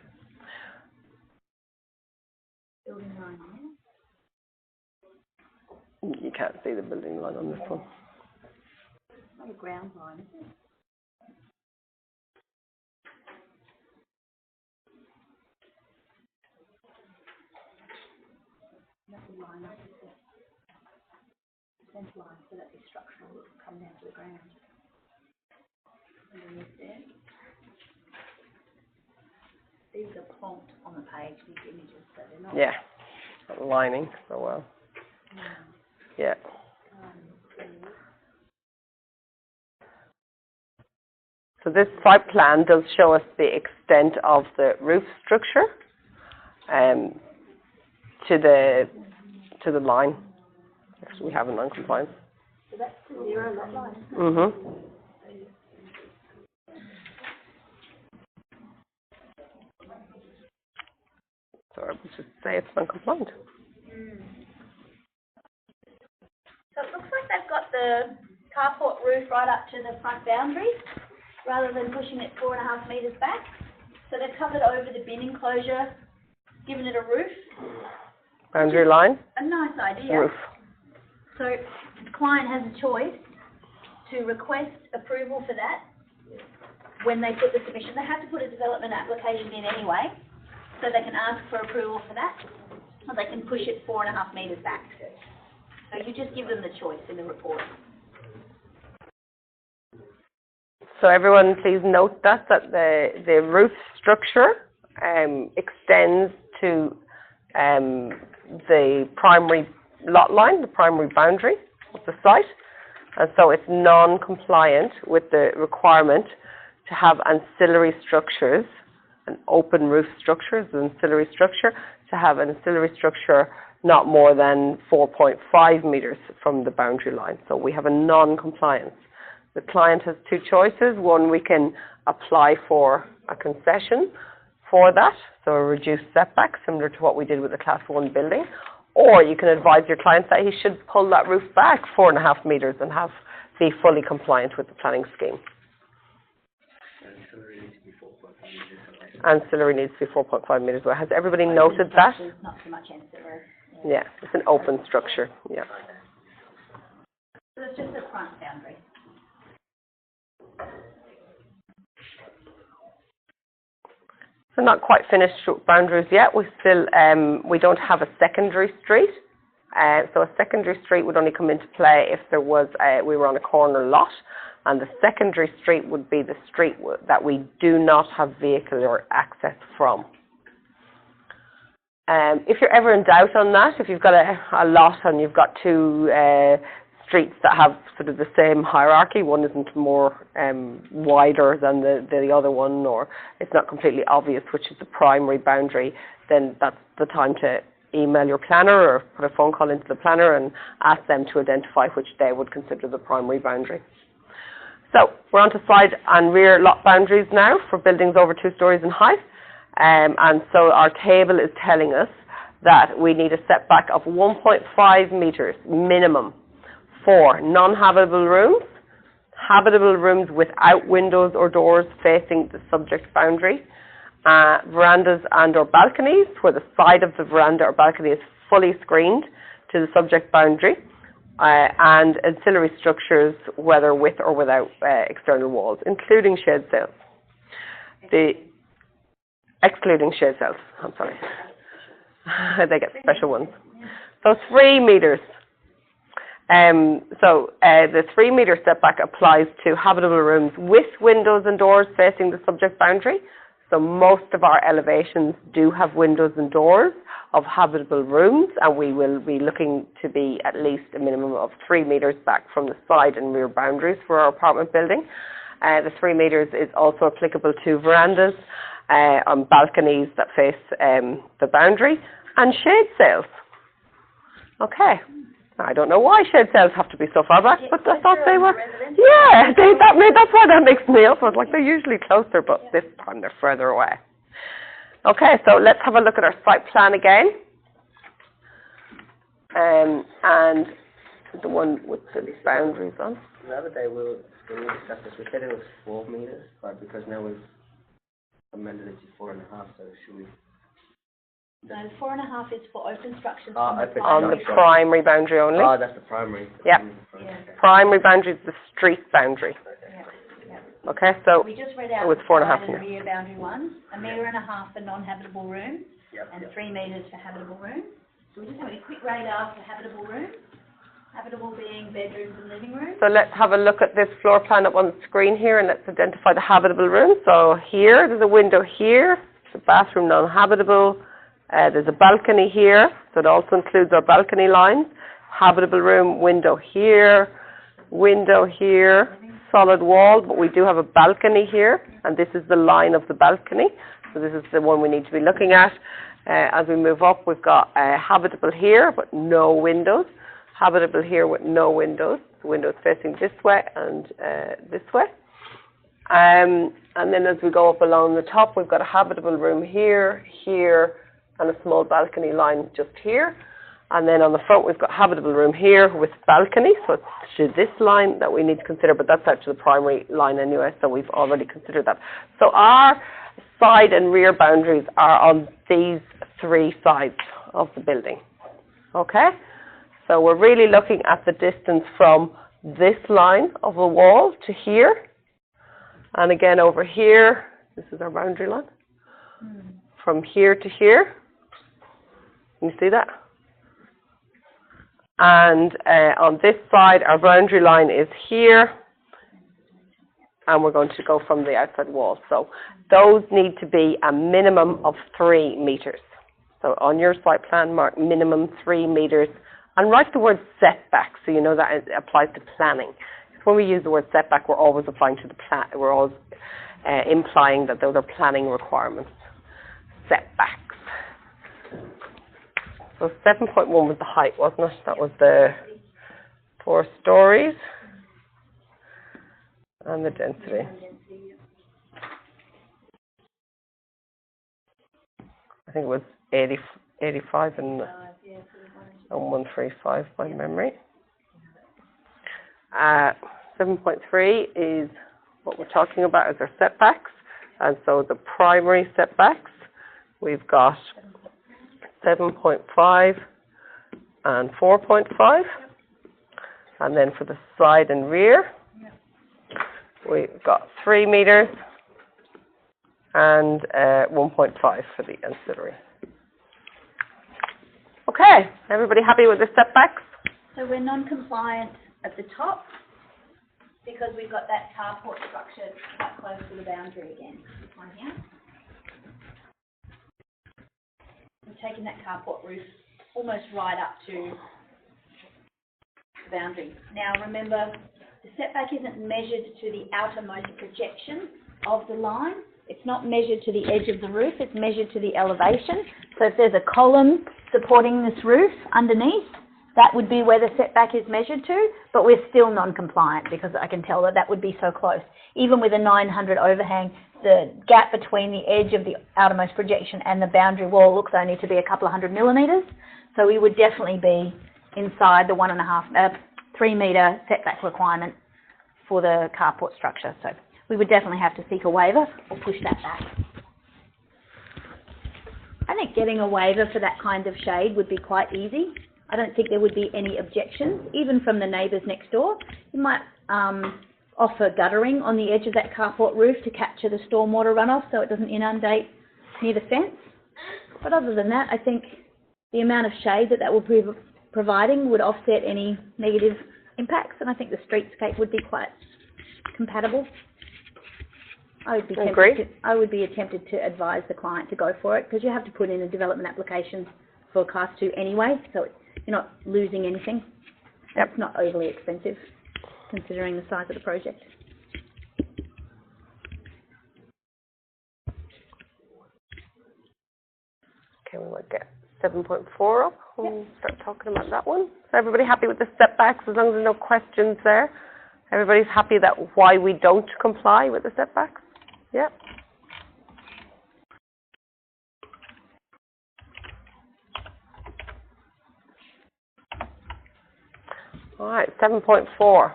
Building line here. You can't see the building line on this one. Not a ground line, is it? That's a line up to the centre line, so that'd be structural, it would come down to the ground. Underneath there. These are plonked on the page, these images, so they're not. Yeah, not lining so well. Yeah. So this site plan does show us the extent of the roof structure to the line. Actually, we have a non-compliance. So that's the zero lot line. Mm-hmm. So I would just say it's non-compliant. So it looks like they've got the carport roof right up to the front boundary, rather than pushing it 4.5 metres back. So they've covered over the bin enclosure, given it a roof. Boundary line, A nice idea. roof. So the client has a choice to request approval for that, when they put the submission, they have to put a development application in anyway, so they can ask for approval for that, or they can push it 4.5 metres back. So you just give them the choice in the report. So everyone please note that the roof structure extends to the primary lot line, the primary boundary of the site, and so it's non-compliant with the requirement to have ancillary structures, an open roof structure is an ancillary structure, to have an ancillary structure not more than 4.5 metres from the boundary line. So we have a non-compliance. The client has two choices. One, we can apply for a concession for that, so a reduced setback, similar to what we did with the Class 1 building. Or you can advise your client that he should pull that roof back 4.5 metres and be fully compliant with the planning scheme. Ancillary needs to be 4.5 metres away. Has everybody noted that? Not too much ancillary. Yeah, it's an open structure. Yeah. So it's just a front boundary. So not quite finished boundaries yet. We still we don't have a secondary street. So a secondary street would only come into play if there was we were on a corner lot, and the secondary street would be the street that we do not have vehicular access from. If you're ever in doubt on that, if you've got a lot and you've got two streets that have sort of the same hierarchy, one isn't more wider than the other one, or it's not completely obvious which is the primary boundary, then that's the time to email your planner or put a phone call into the planner and ask them to identify which they would consider the primary boundary. So we're on to side and rear lot boundaries now for buildings over 2 stories in height. And so our table is telling us that we need a setback of 1.5 metres minimum for non-habitable rooms, habitable rooms without windows or doors facing the subject boundary, verandas and or balconies where the side of the veranda or balcony is fully screened to the subject boundary, and ancillary structures whether with or without external walls, including shade sails. Excluding shade sails, I'm sorry. They get special ones. So 3 metres. The 3 metre setback applies to habitable rooms with windows and doors facing the subject boundary. So most of our elevations do have windows and doors of habitable rooms, and we will be looking to be at least a minimum of 3 metres back from the side and rear boundaries for our apartment building. The 3 metres is also applicable to verandas, on balconies that face the boundary, and shade sails. Okay. I don't know why shade sails have to be so far back, but I thought they were. Yeah, that's why that makes me up. I was like, they're usually closer, but this time they're further away. Okay, so let's have a look at our site plan again. And the one with the boundaries on. The other day when we discussed this, we said it was 4 metres, but because now we've amended it to 4.5, so should we? No, 4.5 is for open structures on the primary boundary only. Oh, that's the primary. Yeah. Yeah. Primary boundary is the street boundary. Yeah. Okay, so we just read out it was the 4.5 side and here. rear boundary ones, 1.5 metres for non-habitable rooms, Yep. and 3 metres for habitable rooms. So we're just having a quick radar for habitable rooms. Habitable being bedrooms and living rooms. So let's have a look at this floor plan up on the screen here, and let's identify the habitable room. So here, there's a window here, the bathroom non-habitable. There's a balcony here, so it also includes our balcony lines. Habitable room, window here, solid wall, but we do have a balcony here, and this is the line of the balcony. So this is the one we need to be looking at. As we move up, we've got habitable here, but no windows. Habitable here with no windows. The windows facing this way and this way. And then as we go up along the top, we've got a habitable room here, and a small balcony line just here. And then on the front, we've got habitable room here with balcony. So it's to this line that we need to consider, but that's actually the primary line anyway, so we've already considered that. So our side and rear boundaries are on these 3 sides of the building. Okay? So we're really looking at the distance from this line of the wall to here. And again over here, this is our boundary line. From here to here. Can you see that? And on this side, our boundary line is here. And we're going to go from the outside wall. So those need to be a minimum of 3 meters. So on your site plan, mark minimum 3 meters. And write the word setback so you know that it applies to planning. When we use the word setback, we're always applying to the plan. We're always implying that those are planning requirements. Setbacks. So 7.1 was the height, wasn't it? That was the 4 stories. And the density. I think it was 85 and 135 by memory. 7.3 is what we're talking about as our setbacks. And so the primary setbacks, we've got 7.5 and 4.5. And then for the side and rear, we've got 3 meters and 1.5 for the ancillary. Okay, everybody happy with the setbacks? So we're non-compliant at the top because we've got that carport structure quite close to the boundary again. This one here. We've taken that carport roof almost right up to the boundary. Now remember, the setback isn't measured to the outermost projection of the line. It's not measured to the edge of the roof, it's measured to the elevation. So if there's a column supporting this roof underneath, that would be where the setback is measured to, but we're still non-compliant because I can tell that that would be so close. Even with a 900 overhang, the gap between the edge of the outermost projection and the boundary wall looks only to be a couple of 100 millimetres. So we would definitely be inside the 3 metre setback requirement for the carport structure. So we would definitely have to seek a waiver or push that back. I think getting a waiver for that kind of shade would be quite easy. I don't think there would be any objections, even from the neighbours next door. You might offer guttering on the edge of that carport roof to capture the stormwater runoff so it doesn't inundate near the fence. But other than that, I think the amount of shade that will be providing would offset any negative impacts, and I think the streetscape would be quite compatible. I would be tempted to advise the client to go for it because you have to put in a development application for Class 2 anyway, so you're not losing anything. Yep. It's not overly expensive considering the size of the project. Okay, we might get 7.4 up and start talking about that one. So everybody happy with the setbacks as long as there's no questions there? Everybody's happy that why we don't comply with the setbacks? Yep. All right, 7.4.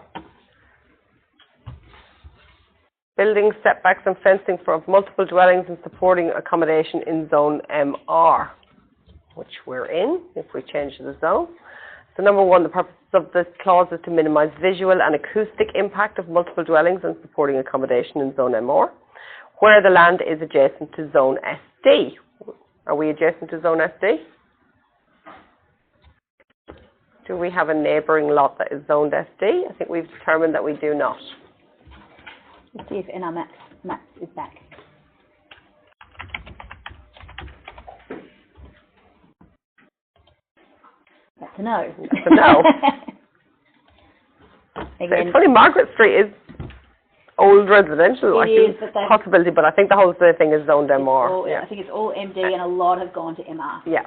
Building setbacks and fencing for multiple dwellings and supporting accommodation in Zone MR, which we're in if we change the zone. So number 1, the purpose of this clause is to minimise visual and acoustic impact of multiple dwellings and supporting accommodation in Zone MR, where the land is adjacent to Zone SD. Are we adjacent to Zone SD? Do we have a neighbouring lot that is zoned SD? I think we've determined that we do not. Let's see if NR Maps is back. That's a no. That's a no. Again, it's funny, Margaret Street is old residential. I think it's a possibility, but I think the whole thing is zoned MR. I think it's all MD and a lot have gone to MR. Yeah.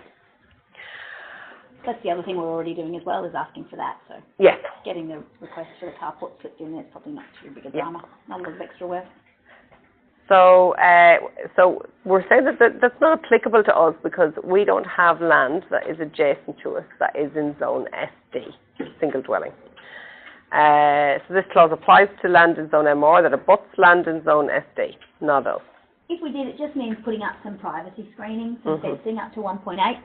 That's the other thing we're already doing as well, is asking for that. So yes. Getting the request for the carport slipped in there is probably not too big a drama. Not a lot of extra work. So, so we're saying that that's not applicable to us because we don't have land that is adjacent to us that is in Zone SD, single dwelling. So this clause applies to land in Zone MR that abuts land in Zone SD, not us. If we did, it just means putting up some privacy screening, some fencing up to 1.8.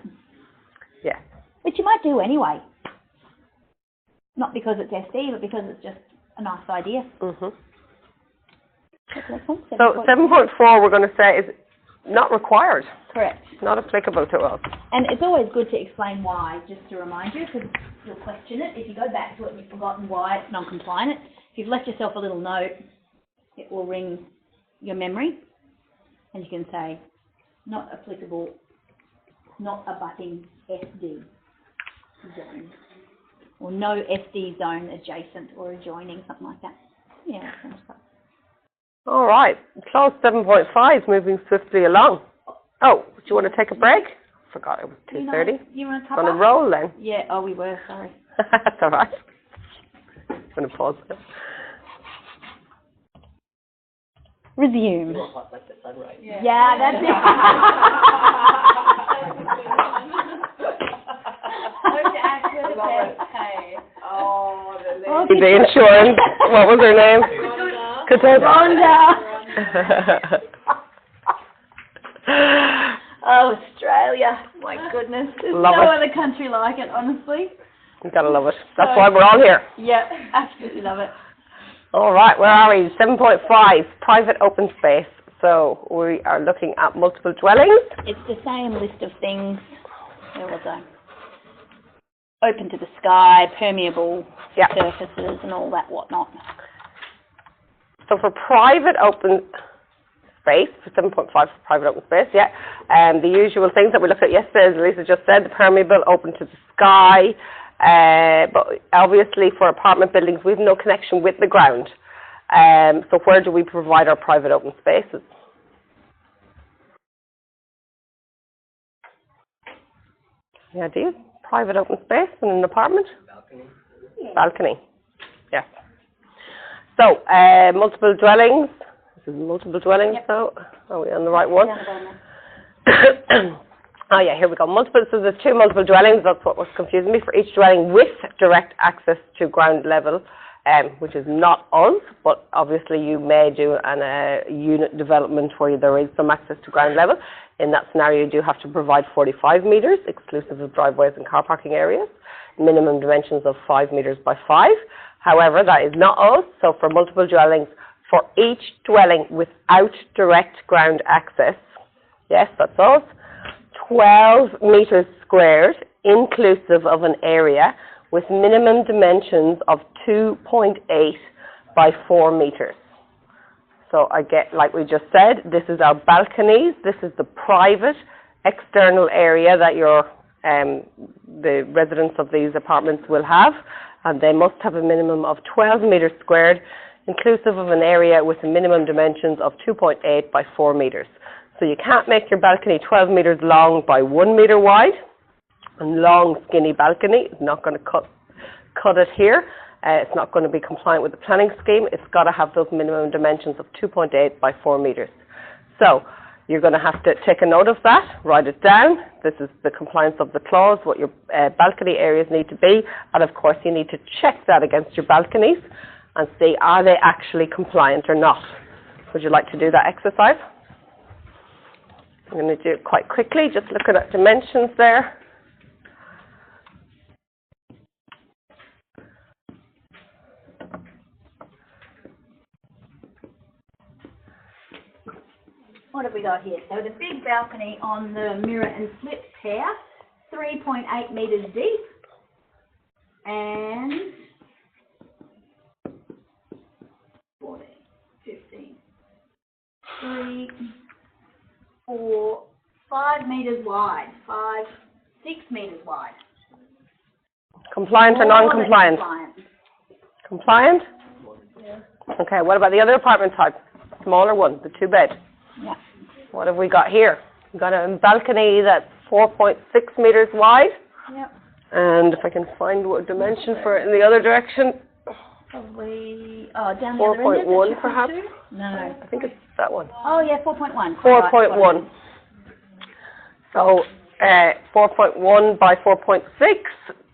Yeah. Which you might do anyway. Not because it's SD, but because it's just a nice idea. That makes sense. So 7.4 we're going to say is not required, Correct. not applicable to us. And it's always good to explain why, just to remind you, because you'll question it. If you go back to it and you've forgotten why it's non-compliant, if you've left yourself a little note, it will ring your memory, and you can say, not applicable, not abutting FD zone, or no FD zone adjacent or adjoining, something like that. Yeah, that kind of stuff. All right, clause 7.5, moving swiftly along. Oh, do you want to take a break? Forgot it was 2:30. You want to On a roll then. Yeah, oh, we were, sorry. That's all right. I'm going to pause it. Resume. Like the sunrise. Yeah, that's it. The insurance, what was her name? Rhonda. Oh, Australia. My goodness. There's Love no it. other country like it, honestly. You gotta love it. That's why we're all here. Yeah, absolutely love it. All right, where are we? 7.5, private open space. So we are looking at multiple dwellings. It's the same list of things. Where was I? Open to the sky, permeable surfaces and all that whatnot. So for private open space, for 7.5 for private open space, the usual things that we looked at yesterday, as Lisa just said, the permeable, open to the sky, but obviously for apartment buildings we have no connection with the ground. So where do we provide our private open spaces? Any ideas? Private open space in an apartment? Balcony. Balcony, yes. So, multiple dwellings. This is multiple dwellings, so are we on the right one? Oh yeah, here we go. Multiple, so there's 2 multiple dwellings, that's what was confusing me, for each dwelling with direct access to ground level, which is not us, but obviously you may do a unit development where there is some access to ground level. In that scenario, you do have to provide 45 metres, exclusive of driveways and car parking areas, minimum dimensions of 5 metres by 5. However, that is not us, so for multiple dwellings, for each dwelling without direct ground access, yes, that's us, 12 metres squared, inclusive of an area with minimum dimensions of 2.8 by 4 metres. So I get, like we just said, this is our balconies, this is the private external area that the residents of these apartments will have, and they must have a minimum of 12 metres squared, inclusive of an area with minimum dimensions of 2.8 by 4 metres. So you can't make your balcony 12 metres long by 1 metre wide. A long, skinny balcony is not going to cut it here. It's not going to be compliant with the planning scheme. It's got to have those minimum dimensions of 2.8 by 4 metres. So you're going to have to take a note of that, write it down. This is the compliance of the clause, what your balcony areas need to be. And of course you need to check that against your balconies and see, are they actually compliant or not? Would you like to do that exercise? I'm going to do it quite quickly, just looking at dimensions there. What have we got here? So the big balcony on the mirror and slip pair, 3.8 metres deep, and 14, 15, 3, 4, 5 metres wide, 6 metres wide. Compliant or non-compliant? Compliant? Yeah. Okay, what about the other apartment type? Smaller one, the 2-bed. Yeah. What have we got here? We've got a balcony that's 4.6 metres wide. Yep. And if I can find what dimension for it in the other direction, Probably, down the other end. 4.1 perhaps? No. I think it's that one. Oh yeah, 4.1. 4.1. So 4.1 by 4.6,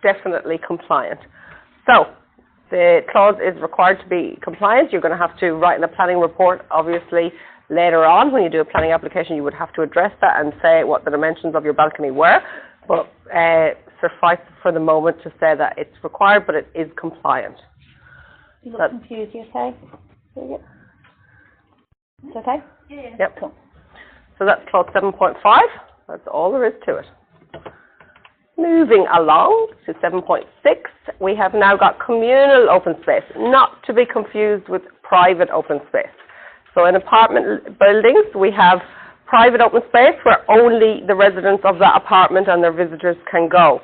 definitely compliant. So the clause is required to be compliant. You're going to have to write in a planning report, obviously, later on. When you do a planning application, you would have to address that and say what the dimensions of your balcony were. But suffice for the moment to say that it's required, but it is compliant. You look confused, you okay? It's okay? Yeah. Yep. Cool. So that's clause 7.5. That's all there is to it. Moving along to 7.6, we have now got communal open space, not to be confused with private open space. So in apartment buildings, we have private open space where only the residents of that apartment and their visitors can go.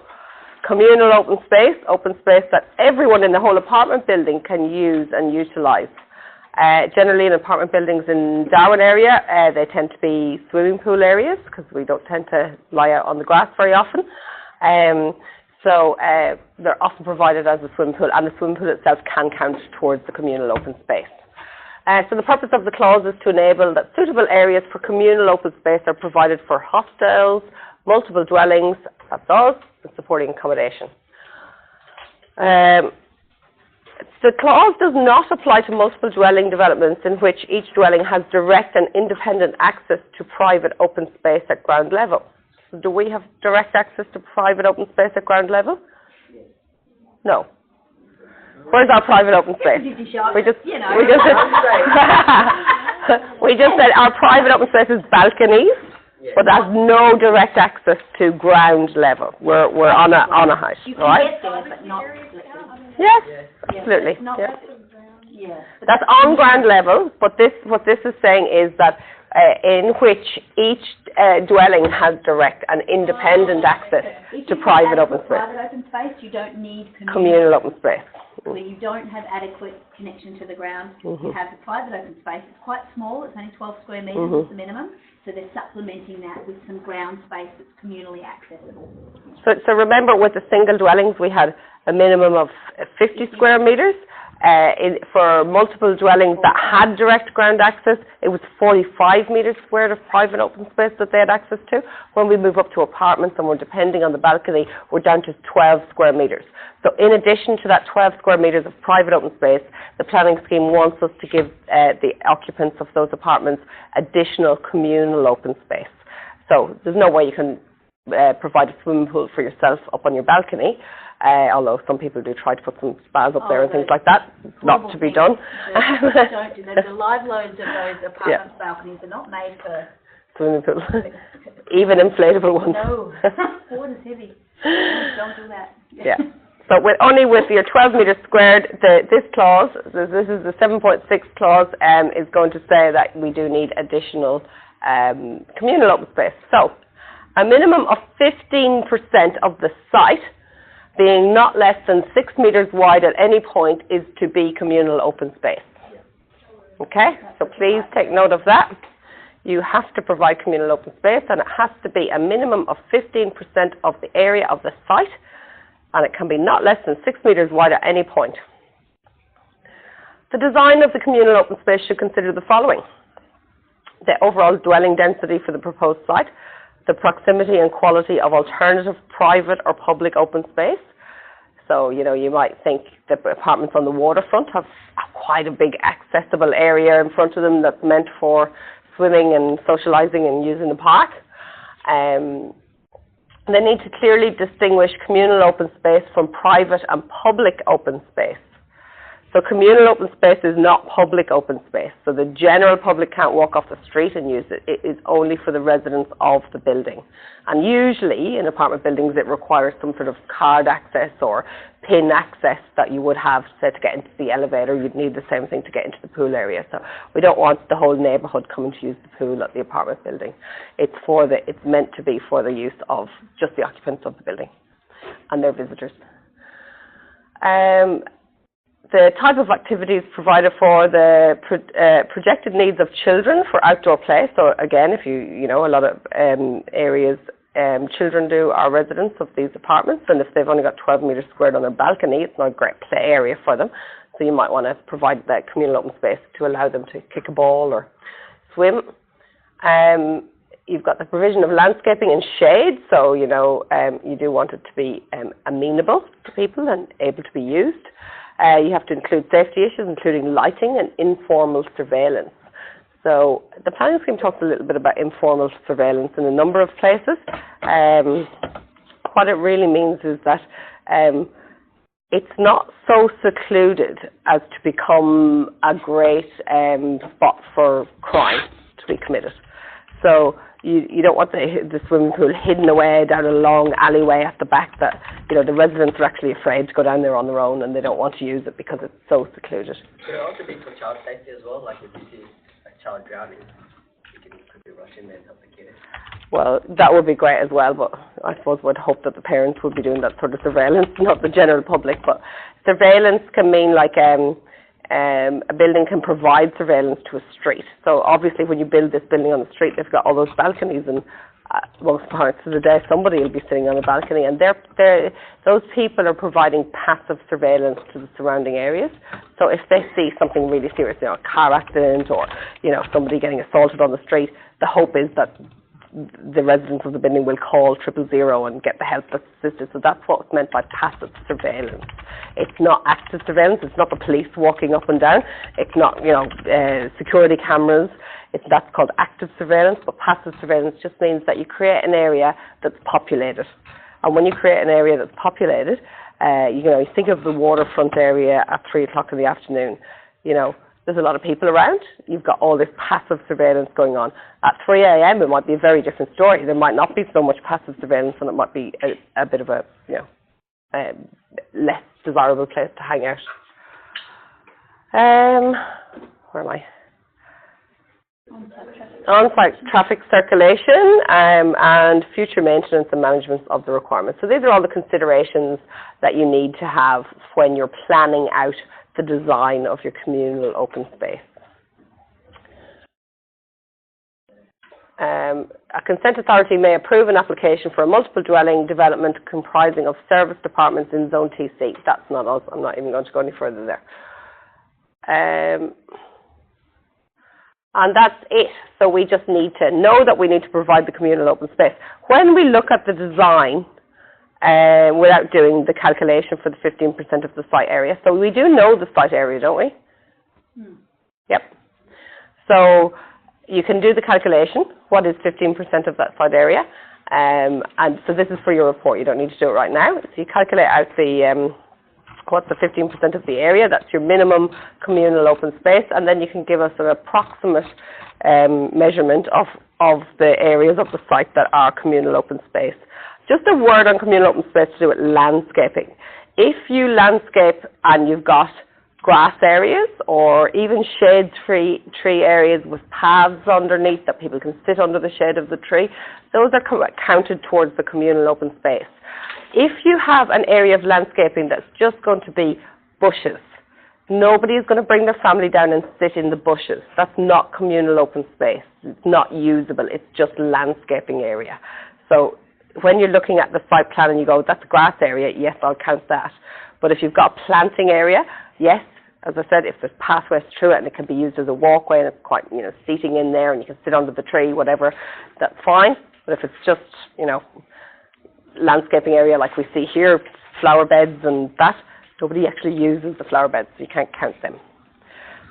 Communal open space that everyone in the whole apartment building can use and utilise. Generally in apartment buildings in Darwin area, they tend to be swimming pool areas because we don't tend to lie out on the grass very often. So they're often provided as a swimming pool, and the swimming pool itself can count towards the communal open space. So the purpose of the clause is to enable that suitable areas for communal open space are provided for hostels, multiple dwellings, that's all, and supporting accommodation. The clause does not apply to multiple dwelling developments in which each dwelling has direct and independent access to private open space at ground level. So do we have direct access to private open space at ground level? No. Where's our private open space? We just said our private open space is balconies, but there's no direct access to ground level. We're on a height, You can right? get there, but not literally. Yes, absolutely. Not Yeah. Yeah. But That's on ground level, but what this is saying is that in which each dwelling has direct and independent access to private open space. Private open space, you don't need Communal open space. where you don't have adequate connection to the ground. You have the private open space. It's quite small. It's only 12 square metres is the minimum. So they're supplementing that with some ground space that's communally accessible. So remember, with the single dwellings, we had a minimum of 50 square metres. For multiple dwellings that had direct ground access, it was 45 metres squared of private open space that they had access to. When we move up to apartments and we're depending on the balcony, we're down to 12 square metres. So in addition to that 12 square metres of private open space, the planning scheme wants us to give the occupants of those apartments additional communal open space. So there's no way you can provide a swimming pool for yourself up on your balcony. Although some people do try to put some spas up there and things like that. Not to be done. Don't do that. The live loads of those apartment balconies are not made for swimming pool. Even inflatable ones. No, water's heavy. Don't do that. Yeah. So only with your 12 metres squared, this clause, this is the 7.6 clause, is going to say that we do need additional communal open space. So a minimum of 15% of the site being not less than 6 metres wide at any point is to be communal open space. Okay, so please take note of that. You have to provide communal open space, and it has to be a minimum of 15% of the area of the site, and it can be not less than 6 metres wide at any point. The design of the communal open space should consider the following: the overall dwelling density for the proposed site, the proximity and quality of alternative private or public open space. So, you might think the apartments on the waterfront have quite a big accessible area in front of them that's meant for swimming and socialising and using the park. They need to clearly distinguish communal open space from private and public open space. So communal open space is not public open space. So the general public can't walk off the street and use it. It is only for the residents of the building. And usually in apartment buildings it requires some sort of card access or PIN access that you would have, say, to get into the elevator. You'd need the same thing to get into the pool area. So we don't want the whole neighbourhood coming to use the pool at the apartment building. It's meant to be for the use of just the occupants of the building and their visitors. The type of activities provided for the projected needs of children for outdoor play. So again, if a lot of areas children are residents of these apartments, and if they've only got 12 metres squared on their balcony, it's not a great play area for them. So you might want to provide that communal open space to allow them to kick a ball or swim. You've got the provision of landscaping and shade, so you do want it to be amenable to people and able to be used. You have to include safety issues, including lighting and informal surveillance. So the planning scheme talks a little bit about informal surveillance in a number of places. What it really means is that it's not so secluded as to become a great spot for crime to be committed. So you don't want the swimming pool hidden away down a long alleyway at the back that, you know, the residents are actually afraid to go down there on their own and they don't want to use it because it's so secluded. Could it also be for child safety as well? Like if you see a child drowning, you can quickly rush in there and help the kid. Well, that would be great as well, but I suppose we'd hope that the parents would be doing that sort of surveillance, not the general public. But surveillance can mean like a building can provide surveillance to a street. So obviously when you build this building on the street, they've got all those balconies, and most parts of the day somebody will be sitting on a balcony, and those people are providing passive surveillance to the surrounding areas. So if they see something really serious, you know, a car accident or, you know, somebody getting assaulted on the street, the hope is that the residents of the building will call 000 and get the help that's assisted. So that's what's meant by passive surveillance. It's not active surveillance. It's not the police walking up and down. It's not, you know, security cameras. That's called active surveillance. But passive surveillance just means that you create an area that's populated. And when you create an area that's populated, you know, you think of the waterfront area at 3 o'clock in the afternoon, you know, there's a lot of people around. You've got all this passive surveillance going on. At 3 a.m. it might be a very different story. There might not be so much passive surveillance, and it might be a bit of a, you know, less desirable place to hang out. Where am I? On-site traffic circulation and future maintenance and management of the requirements. So these are all the considerations that you need to have when you're planning out the design of your communal open space. A consent authority may approve an application for a multiple dwelling development comprising of service departments in Zone TC. That's not us. I'm not even going to go any further there. And that's it. So we just need to know that we need to provide the communal open space. When we look at the design, without doing the calculation for the 15% of the site area. So we do know the site area, don't we? Yep. So you can do the calculation. What is 15% of that site area? And so this is for your report. You don't need to do it right now. So you calculate out the what's the 15% of the area. That's your minimum communal open space. And then you can give us an approximate measurement of the areas of the site that are communal open space. Just a word on communal open space to do with landscaping. If you landscape and you've got grass areas or even shade tree areas with paths underneath that people can sit under the shade of the tree, those are counted towards the communal open space. If you have an area of landscaping that's just going to be bushes, nobody is going to bring their family down and sit in the bushes. That's not communal open space. It's not usable. It's just landscaping area. So when you're looking at the site plan and you go, that's a grass area, yes, I'll count that. But if you've got a planting area, yes, as I said, if there's pathways through it and it can be used as a walkway and it's quite, you know, seating in there and you can sit under the tree, whatever, that's fine. But if it's just, you know, landscaping area like we see here, flower beds and that, nobody actually uses the flower beds, so you can't count them.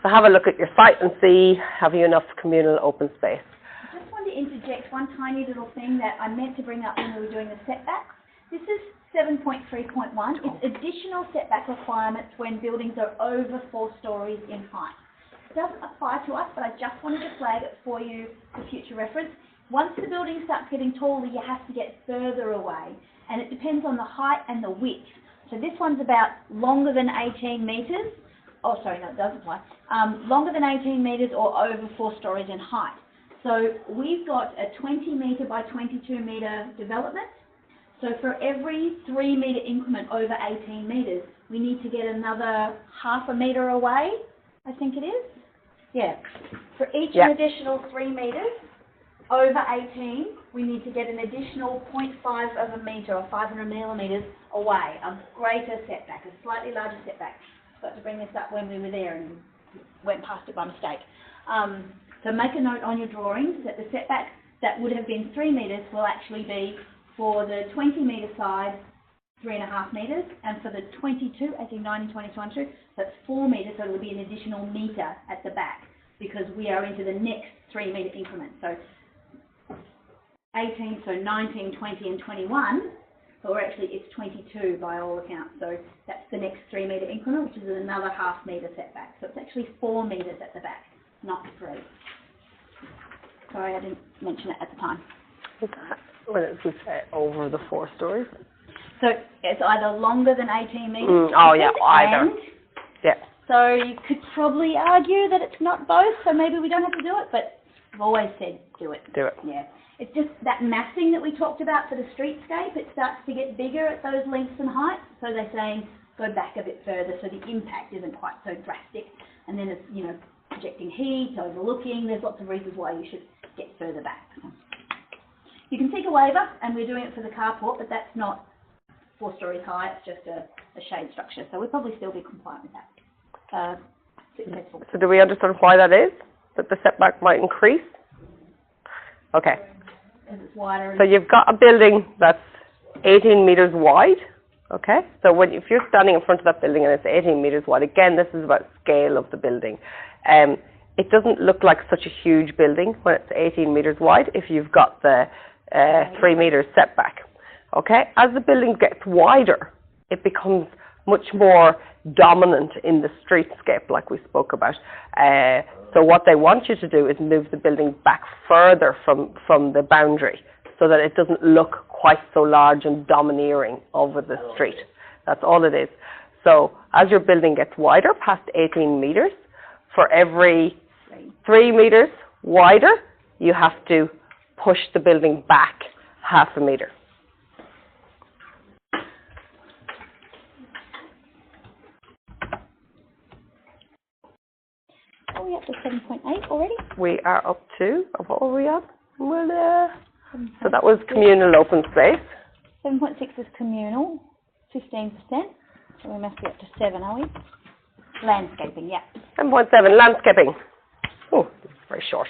So have a look at your site and see, have you enough communal open space? I just want to interject one tiny little thing that I meant to bring up when we were doing the setbacks. This is 7.3.1. It's additional setback requirements when buildings are over 4 stories in height. It doesn't apply to us, but I just wanted to flag it for you for future reference. Once the building starts getting taller, you have to get further away, and it depends on the height and the width. So this one's about longer than 18 metres. Oh, sorry, no, it doesn't apply. Longer than 18 metres or over 4 stories in height. So we've got a 20 metre by 22 metre development. So for every 3 metre increment over 18 metres, we need to get another half a metre away, I think it is. Yeah. For each additional 3 metres over 18, we need to get an additional 0.5 of a metre or 500 millimetres away, a greater setback, a slightly larger setback. I got to bring this up when we were there and went past it by mistake. So make a note on your drawings that the setback that would have been 3 metres will actually be for the 20 metre side, 3.5 metres, and for the 22, 18, 19, 20, 22, that's 4 metres, so it will be an additional metre at the back because we are into the next 3 metre increment. So 18, so 19, 20 and 21 but it's 22 by all accounts. So that's the next 3 metre increment, which is another ½ metre setback. So it's actually 4 metres at the back, not 3. Sorry, I didn't mention it at the time. When it's over the 4 stories. So it's either longer than 18 metres. Either. And Yeah. so you could probably argue that it's not both, so maybe we don't have to do it, but I've always said do it. Do it. Yeah. It's just that massing that we talked about for the streetscape, it starts to get bigger at those lengths and heights, so they're saying go back a bit further so the impact isn't quite so drastic. And then it's, projecting heat, overlooking, there's lots of reasons why you should get further back. You can seek a waiver, and we're doing it for the carport, but that's not 4 stories high, it's just a shade structure, so we'll probably still be compliant with that. Successful. So do we understand why that is? That the setback might increase? Okay. Because it's wider. So you've got a building that's 18 metres wide, okay? So if you're standing in front of that building and it's 18 metres wide, again, this is about scale of the building. It doesn't look like such a huge building when it's 18 metres wide if you've got the 3 metres setback, okay? As the building gets wider, it becomes much more dominant in the streetscape, like we spoke about. So what they want you to do is move the building back further from the boundary so that it doesn't look quite so large and domineering over the street. That's all it is. So as your building gets wider, past 18 metres, for every 3 metres wider, you have to push the building back ½ metre. Are we up to 7.8 already? We are up to, what were we on? Well, so that was communal open space. 7.6 is communal, 15%. So we must be up to 7, are we? Landscaping, yeah. 7.7, landscaping. Oh, this is very short.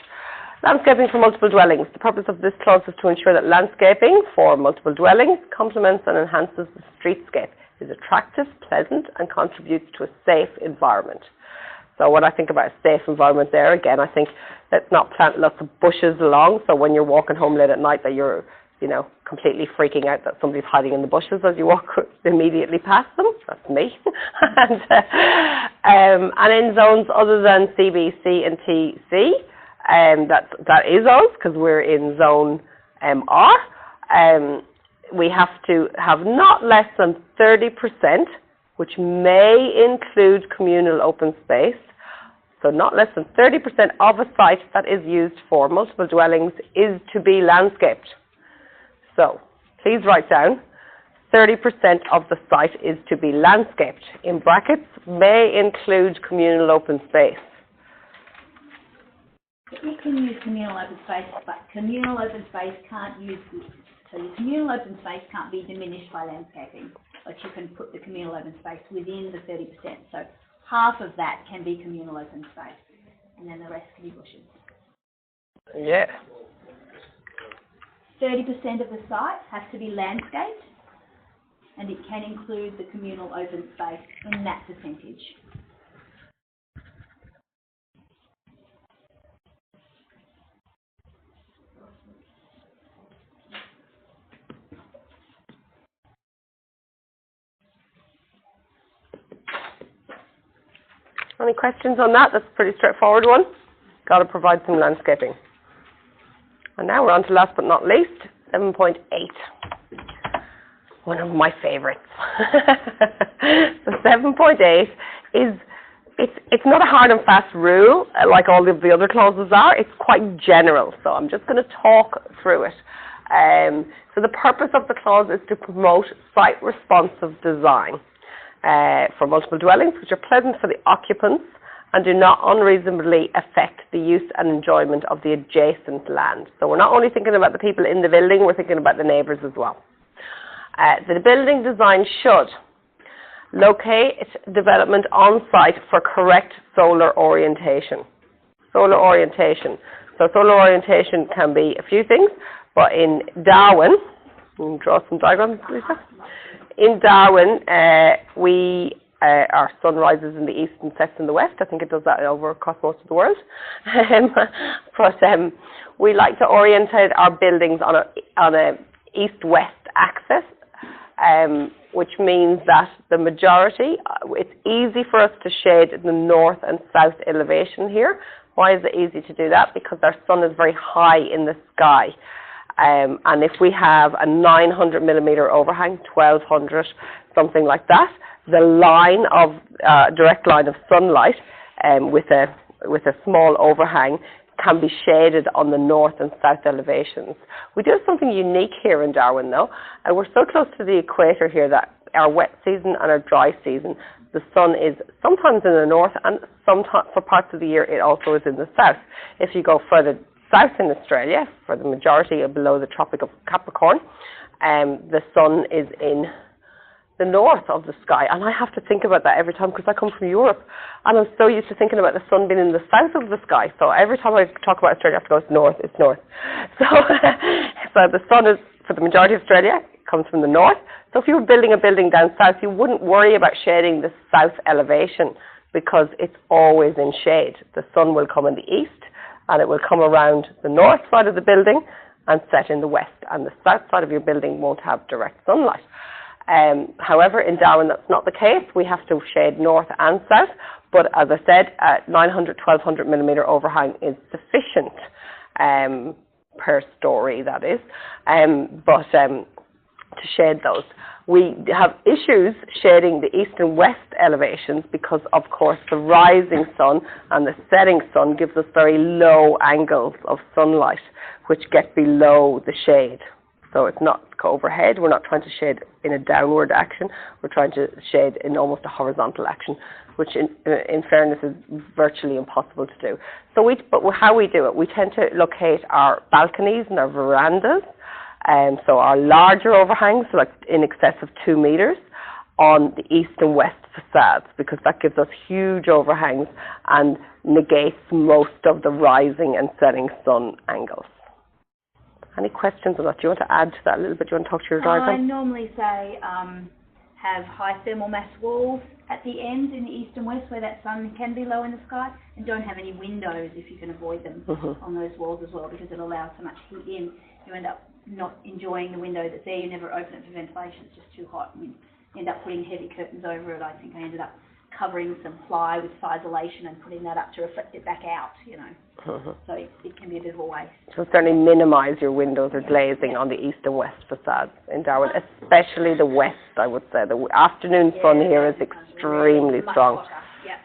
Landscaping for multiple dwellings. The purpose of this clause is to ensure that landscaping for multiple dwellings complements and enhances the streetscape, is attractive, pleasant, and contributes to a safe environment. So when I think about a safe environment there, again, I think let's not plant lots of bushes along, so when you're walking home late at night that you're, completely freaking out that somebody's hiding in the bushes as you walk immediately past them. That's me. and in zones other than CB, C and TC, that is us, because we're in zone R. We have to have not less than 30%, which may include communal open space. So not less than 30% of a site that is used for multiple dwellings is to be landscaped. So please write down 30% of the site is to be landscaped. In brackets, may include communal open space. You can use communal open space, but communal open space can't use this. So your communal open space can't be diminished by landscaping, but you can put the communal open space within the 30%. So half of that can be communal open space, and then the rest can be bushes. Yeah. 30% of the site has to be landscaped, and it can include the communal open space in that percentage. Any questions on that? That's a pretty straightforward one. Got to provide some landscaping. And now we're on to last but not least, 7.8. One of my favourites. So 7.8 is, it's not a hard and fast rule like all of the other clauses are. It's quite general. So I'm just going to talk through it. So the purpose of the clause is to promote site responsive design for multiple dwellings, which are pleasant for the occupants and do not unreasonably affect the use and enjoyment of the adjacent land. So we're not only thinking about the people in the building, we're thinking about the neighbours as well. The building design should locate development on site for correct solar orientation. Solar orientation. So solar orientation can be a few things, but in Darwin, you can draw some diagrams, Lisa. In Darwin, our sun rises in the east and sets in the west. I think it does that across most of the world. But we like to orientate our buildings on a east-west axis which means that the majority, it's easy for us to shade the north and south elevation here. Why is it easy to do that? Because our sun is very high in the sky. And if we have a 900 millimeter overhang, 1200, something like that, the line of, direct line of sunlight with a small overhang can be shaded on the north and south elevations. We do something unique here in Darwin though. We're so close to the equator here that our wet season and our dry season, the sun is sometimes in the north and sometimes for parts of the year it also is in the south. If you go further south in Australia, for the majority below the Tropic of Capricorn, the sun is in the north of the sky, and I have to think about that every time because I come from Europe and I'm so used to thinking about the sun being in the south of the sky, so every time I talk about Australia I have to go, it's north. So, so the sun is, for the majority of Australia, comes from the north. So if you were building a building down south, you wouldn't worry about shading the south elevation because it's always in shade. The sun will come in the east and it will come around the north side of the building and set in the west, and the south side of your building won't have direct sunlight. However, in Darwin, that's not the case. We have to shade north and south, but as I said, 900, 1200 millimeter overhang is sufficient per story, that is, to shade those. We have issues shading the east and west elevations because, of course, the rising sun and the setting sun gives us very low angles of sunlight, which get below the shade. So it's not overhead. We're not trying to shade in a downward action. We're trying to shade in almost a horizontal action, which in fairness is virtually impossible to do. So but how we do it, we tend to locate our balconies and our verandas, so our larger overhangs, like in excess of 2 meters, on the east and west facades, because that gives us huge overhangs and negates most of the rising and setting sun angles. Any questions on that? Do you want to add to that a little bit? Do you want to talk to your diagram? I normally say have high thermal mass walls at the ends in the east and west where that sun can be low in the sky, and don't have any windows if you can avoid them on those walls as well, because it allows so much heat in. You end up not enjoying the window that's there. You never open it for ventilation. It's just too hot. And you end up putting heavy curtains over it. I think I ended up covering some ply with isolation and putting that up to reflect it back out, you know. So it can be a bit of a waste. So certainly minimise your windows or glazing on the east and west facades in Darwin, especially the west, I would say. The afternoon sun here is extremely strong. Yeah.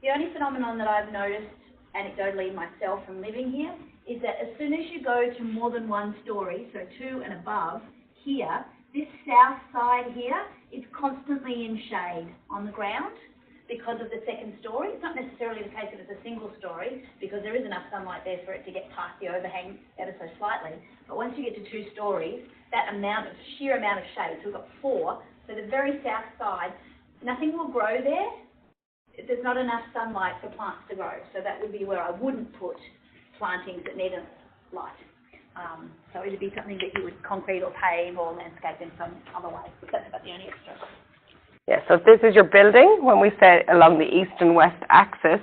The only phenomenon that I've noticed anecdotally myself from living here is that as soon as you go to more than one story, so 2 and above, here, this south side here is constantly in shade on the ground because of the second story. It's not necessarily the case that it's a single story, because there is enough sunlight there for it to get past the overhang ever so slightly. But once you get to 2 stories, that sheer amount of shade, so we've got 4, so the very south side, nothing will grow there. There's not enough sunlight for plants to grow, so that would be where I wouldn't put plantings that need light. So it'd be something that you would concrete or pave or landscape in some other way. That's about the only extra. Yeah, so if this is your building, when we say along the east and west axis,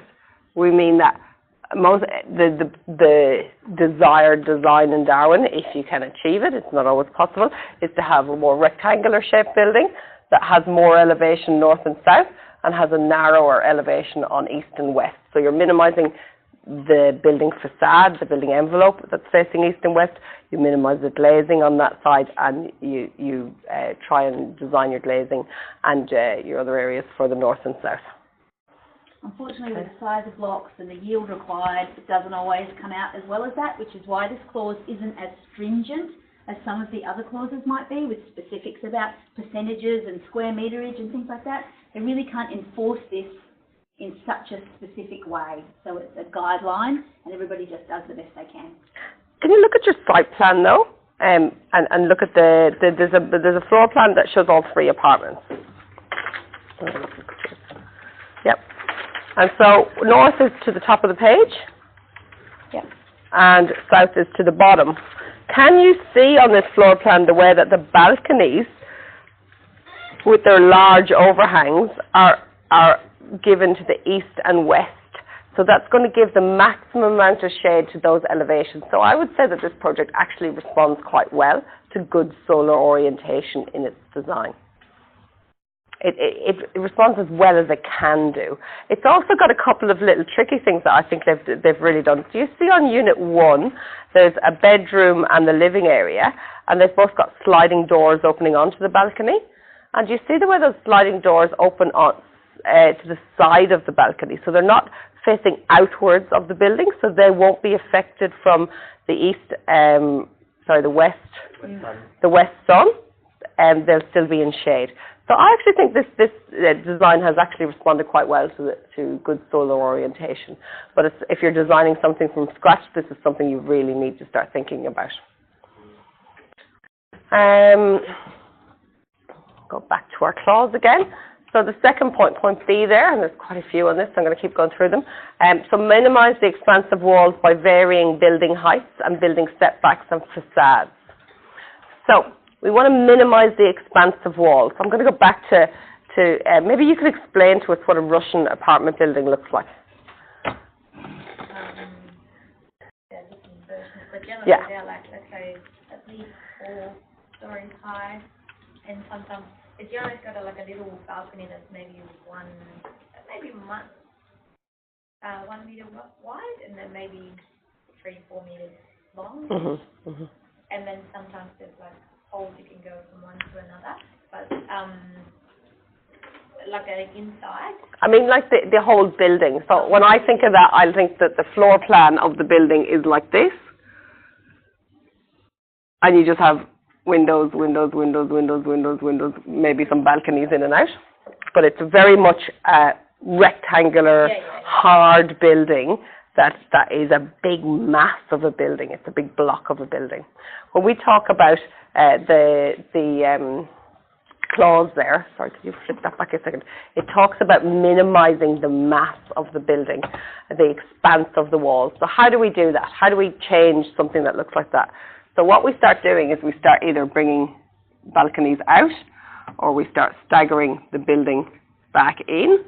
we mean that the desired design in Darwin, if you can achieve it, it's not always possible, is to have a more rectangular shaped building that has more elevation north and south and has a narrower elevation on east and west. So you're minimizing the building facade, the building envelope that's facing east and west. You minimize the glazing on that side, and you try and design your glazing and your other areas for the north and south. Unfortunately, with the size of blocks and the yield required, it doesn't always come out as well as that, which is why this clause isn't as stringent as some of the other clauses might be, with specifics about percentages and square meterage and things like that. They really can't enforce this in such a specific way. So it's a guideline, and everybody just does the best they can. Can you look at your site plan though, and look at there's a floor plan that shows all 3 apartments. Yep. And so north is to the top of the page. Yep. And south is to the bottom. Can you see on this floor plan the way that the balconies with their large overhangs are given to the east and west? So that's going to give the maximum amount of shade to those elevations. So I would say that this project actually responds quite well to good solar orientation in its design. It responds as well as it can do. It's also got a couple of little tricky things that I think they've really done. Do you see on Unit 1, there's a bedroom and the living area, and they've both got sliding doors opening onto the balcony? And you see the way those sliding doors open on to the side of the balcony, so they're not facing outwards of the building, so they won't be affected from the west sun, and they'll still be in shade. So I actually think this design has actually responded quite well to good solar orientation. But if you're designing something from scratch, this is something you really need to start thinking about. Go back to our clause again. So the second point B there, and there's quite a few on this, so I'm going to keep going through them. So minimise the expanse of walls by varying building heights and building setbacks and facades. So we want to minimise the expanse of walls. So I'm going to go back to maybe you could explain to us what a Russian apartment building looks like. But generally Yeah. they're like, let's say, at least 4 stories high, and sometimes it's generally got a little balcony that's maybe 1 meter wide, and then maybe 3-4 meters long. Mm-hmm, mm-hmm. And then sometimes there's like holes you can go from one to another, but like inside. I mean, like the whole building. So when I think of that, I think that the floor plan of the building is like this. And you just have windows, maybe some balconies in and out. But it's very much a rectangular, hard building that is a big mass of a building. It's a big block of a building. When we talk about the clause there, sorry, could you flip that back a second? It talks about minimising the mass of the building, the expanse of the walls. So how do we do that? How do we change something that looks like that? So what we start doing is we start either bringing balconies out, or we start staggering the building back in,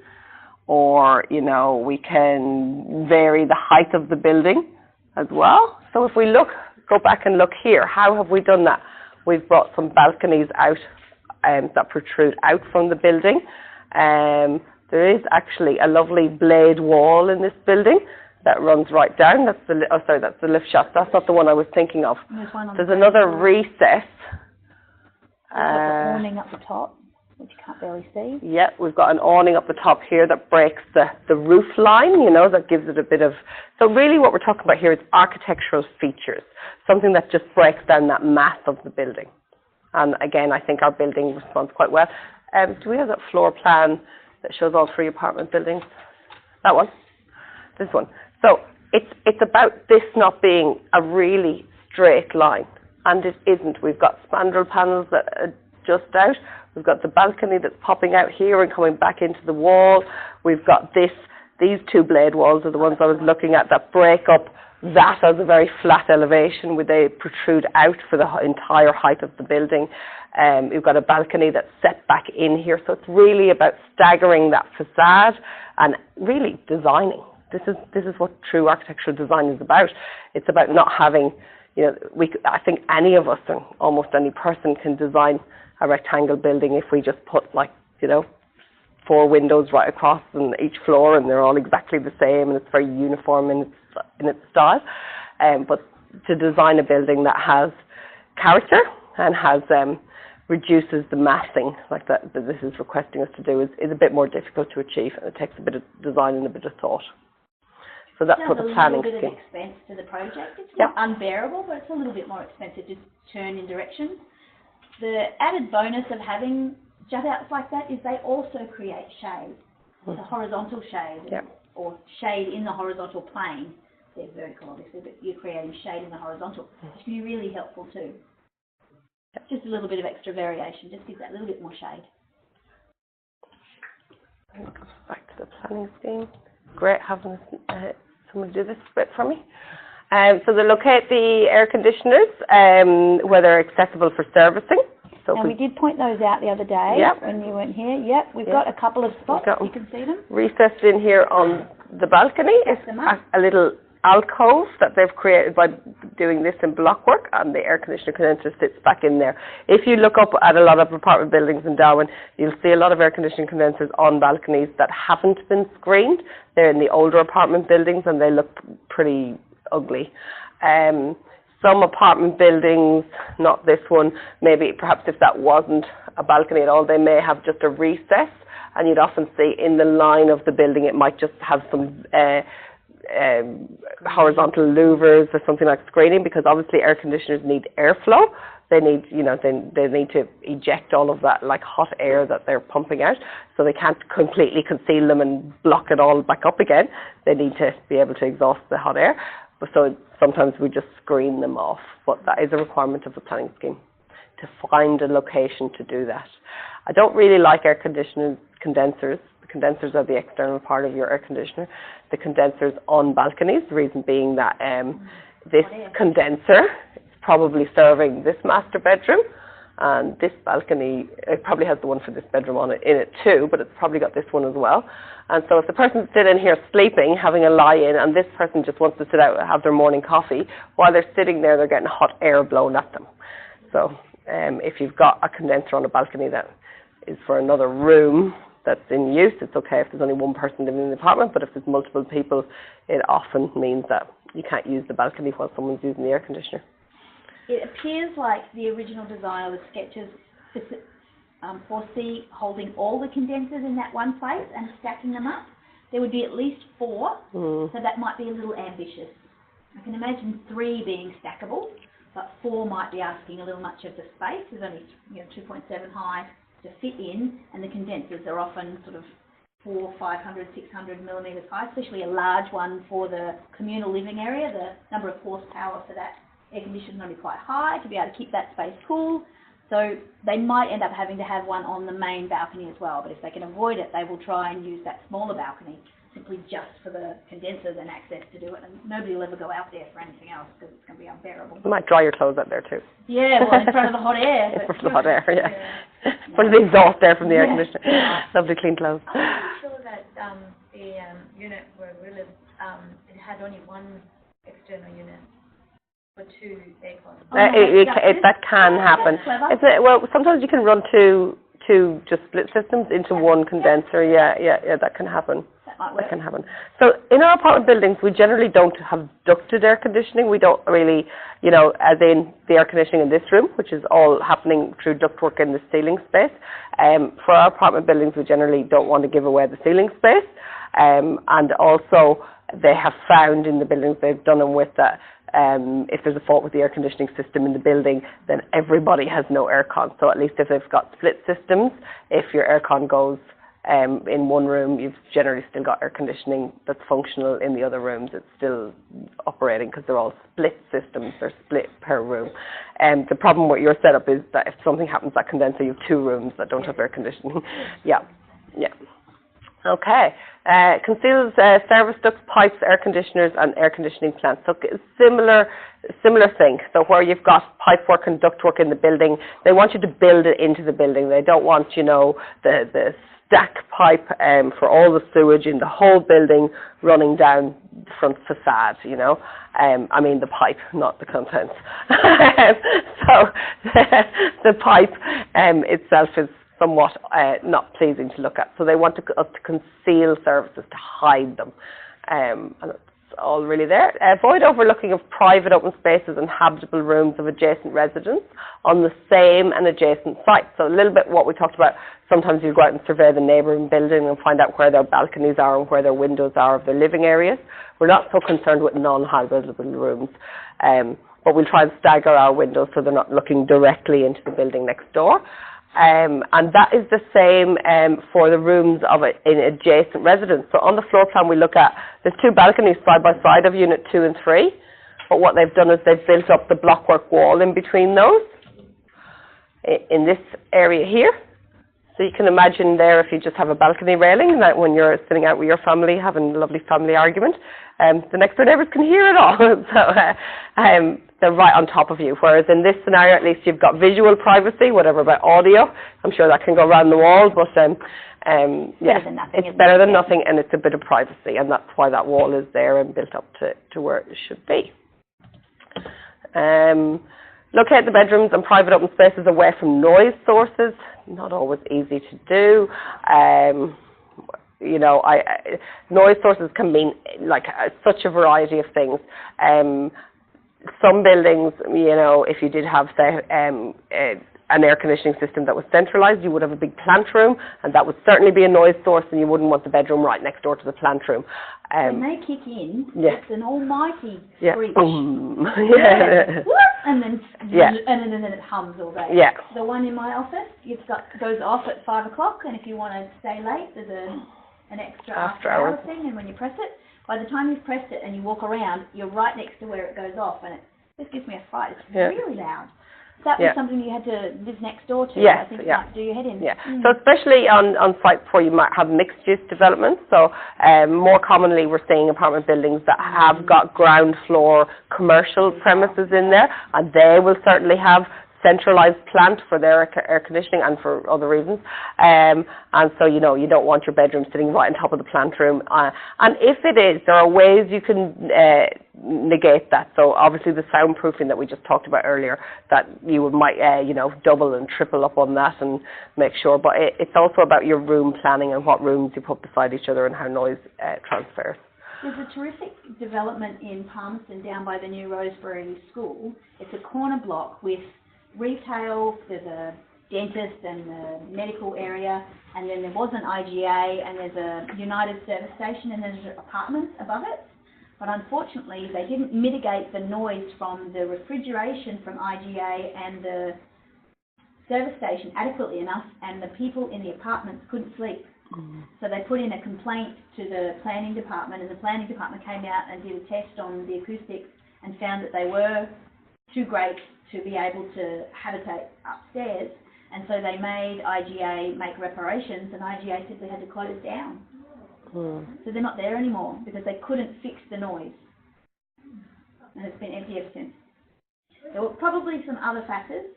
or, you know, we can vary the height of the building as well. So if we go back and look here, how have we done that? We've brought some balconies out that protrude out from the building. There is actually a lovely blade wall in this building that runs right down. That's the lift shaft. That's not the one I was thinking of. There's another recess. We've got the awning up the top, which you can't barely see. Yeah, we've got an awning up the top here that breaks the roof line, you know, that gives it a bit of... So really what we're talking about here is architectural features, something that just breaks down that mass of the building. And again, I think our building responds quite well. Do we have that floor plan that shows all 3 apartment buildings? That one? This one. So it's about this not being a really straight line. And it isn't. We've got spandrel panels that are just out. We've got the balcony that's popping out here and coming back into the wall. We've got these 2 blade walls are the ones I was looking at that break up that as a very flat elevation where they protrude out for the entire height of the building. You've got a balcony that's set back in here. So it's really about staggering that facade and really designing. This is what true architectural design is about. It's about not having, you know, I think any of us and almost any person can design a rectangle building if we just put, like, you know, 4 windows right across on each floor, and they're all exactly the same, and it's very uniform in its style. But to design a building that has character and has reduces the massing, like that this is requesting us to do, is a bit more difficult to achieve, and it takes a bit of design and a bit of thought. So that's what the planning scheme. It's a little bit of expense to the project. It's not unbearable, but it's a little bit more expensive to turn in direction. The added bonus of having jut-outs like that is they also create shade. It's a horizontal shade, or shade in the horizontal plane. They're vertical, obviously, but you're creating shade in the horizontal, which can be really helpful too. Just a little bit of extra variation, just gives that little bit more shade. Back to the planning scheme. Great having someone do this bit for me. So they locate the air conditioners where they're accessible for servicing. So So And we did point those out the other day Yep. when you weren't here. Yep, we've Yep. got a couple of spots, got 'em. you can see them. recessed in here on the balcony is Stack them up. a little alcove that they've created by doing this in blockwork, and the air conditioner condenser sits back in there. If you look up at a lot of apartment buildings in Darwin, you'll see a lot of air conditioning condensers on balconies that haven't been screened. They're in the older apartment buildings and they look pretty ugly. Some apartment buildings, not this one, maybe perhaps if that wasn't a balcony at all, they may have just a recess, and you'd often see in the line of the building it might just have some horizontal louvers or something like screening, because obviously air conditioners need airflow. They need, they need to eject all of that like hot air that they're pumping out, so they can't completely conceal them and block it all back up again. They need to be able to exhaust the hot air. So sometimes we just screen them off, but that is a requirement of the planning scheme, to find a location to do that. I don't really like air conditioning condensers. The condensers are the external part of your air conditioner. The condensers on balconies, the reason being that this condenser is probably serving this master bedroom, and this balcony, it probably has the one for this bedroom on it in it too, but it's probably got this one as well. And so if the person's sitting here sleeping, having a lie-in, and this person just wants to sit out and have their morning coffee, while they're sitting there, they're getting hot air blown at them. So if you've got a condenser on a balcony that is for another room that's in use, it's okay if there's only one person living in the apartment, but if there's multiple people, it often means that you can't use the balcony while someone's using the air conditioner. It appears like the original design of the sketches foresee holding all the condensers in that one place and stacking them up. There would be at least 4, so that might be a little ambitious. I can imagine 3 being stackable, but 4 might be asking a little much of the space. There's only 2.7 high to fit in, and the condensers are often sort of 400, 500, 600 millimetres high, especially a large one for the communal living area. The number of horsepower for that air conditioner is going to be quite high to be able to keep that space cool. So they might end up having to have one on the main balcony as well, but if they can avoid it, they will try and use that smaller balcony simply just for the condensers and access to do it, and nobody will ever go out there for anything else because it's going to be unbearable. You might dry your clothes out there too. Yeah, well, in front of the hot air. In front of the hot air, yeah. For the exhaust air from the air conditioner. Lovely clean clothes. I'm not sure that the unit where we live, it had only one external unit for 2 aircons. That can happen. Well, sometimes you can run two just split systems into one condenser. Yeah, that can happen. That can happen. So in our apartment buildings, we generally don't have ducted air conditioning. We don't really, as in the air conditioning in this room, which is all happening through ductwork in the ceiling space. For our apartment buildings, we generally don't want to give away the ceiling space. And also, they have found in the buildings they've done them with that if there's a fault with the air conditioning system in the building, then everybody has no aircon. So at least if they've got split systems, if your aircon goes in one room, you've generally still got air conditioning that's functional in the other rooms. It's still operating because they're all split systems. They're split per room. The problem with your setup is that if something happens to that condenser, you have 2 rooms that don't have air conditioning. Yeah. Okay. Conceals service ducts, pipes, air conditioners, and air conditioning plants. So similar thing. So where you've got pipe work and duct work in the building, they want you to build it into the building. They don't want, the stack pipe for all the sewage in the whole building running down the front facade, I mean the pipe, not the contents. So the pipe itself is somewhat not pleasing to look at. So they want us to conceal services, to hide them. And it's all really there. Avoid overlooking of private open spaces and habitable rooms of adjacent residents on the same and adjacent sites. So a little bit what we talked about, sometimes you go out and survey the neighbouring building and find out where their balconies are and where their windows are of their living areas. We're not so concerned with non-habitable rooms, but we'll try and stagger our windows so they're not looking directly into the building next door. And that is the same for the rooms of in adjacent residents. So on the floor plan we look at, there's 2 balconies side by side of unit 2 and 3, but what they've done is they've built up the blockwork wall in between those, in this area here. So you can imagine there if you just have a balcony railing, that when you're sitting out with your family having a lovely family argument, the next door neighbours can hear it all. So they're right on top of you. Whereas in this scenario, at least you've got visual privacy, whatever about audio. I'm sure that can go around the wall, but yeah, than nothing, it's isn't better it? than Yeah. nothing, and it's a bit of privacy, and that's why that wall is there and built up to where it should be. Locate the bedrooms and private open spaces away from noise sources. Not always easy to do. You know, noise sources can mean like such a variety of things. Some buildings, you know, if you did have, say, an air conditioning system that was centralised, you would have a big plant room, and that would certainly be a noise source, and you wouldn't want the bedroom right next door to the plant room. When they kick in, yeah. it's an almighty Yeah. screech. Boom. Yeah. And then Yeah. and then it hums all day. Yeah. The one in my office, goes off at 5 o'clock, and if you want to stay late, there's an extra After after hour hours. thing, and when you press it, by the time you've pressed it and you walk around, you're right next to where it goes off, and it just gives me a fright. It's Yeah. really loud. That was Yeah. something you had to live next door to. Yes, I think yeah. might do your head in. Yeah, so especially on sites where you might have mixed-use developments, so more commonly we're seeing apartment buildings that have got ground floor commercial premises in there, and they will certainly have centralised plant for their air conditioning and for other reasons. And so, you know, you don't want your bedroom sitting right on top of the plant room. And if it is, there are ways you can negate that. So obviously the soundproofing that we just talked about earlier, that you might, you know, double and triple up on that and make sure. But it's also about your room planning and what rooms you put beside each other and how noise transfers. There's a terrific development in Palmerston down by the new Rosebery School. It's a corner block with retail, there's a dentist and a medical area, and then there was an IGA, and there's a United service station, and there's apartments above it. But unfortunately, they didn't mitigate the noise from the refrigeration from IGA and the service station adequately enough, and the people in the apartments couldn't sleep. So they put in a complaint to the planning department, and the planning department came out and did a test on the acoustics and found that they were too great to be able to habitate upstairs, and so they made IGA make reparations, and IGA simply had to close down. So they're not there anymore because they couldn't fix the noise, and it's been empty ever since. There were probably some other factors.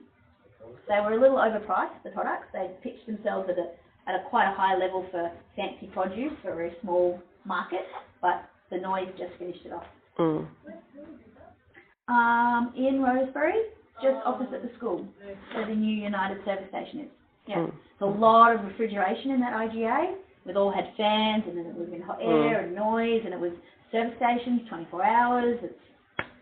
They were a little overpriced, the products. They pitched themselves at a quite a high level for fancy produce for a very small market, but the noise just finished it off. In Rosebery, just opposite the school, where the new United service station is. Yeah, there's a lot of refrigeration in that IGA. It all had fans, and then it was in hot air and noise, and it was service stations, 24 hours.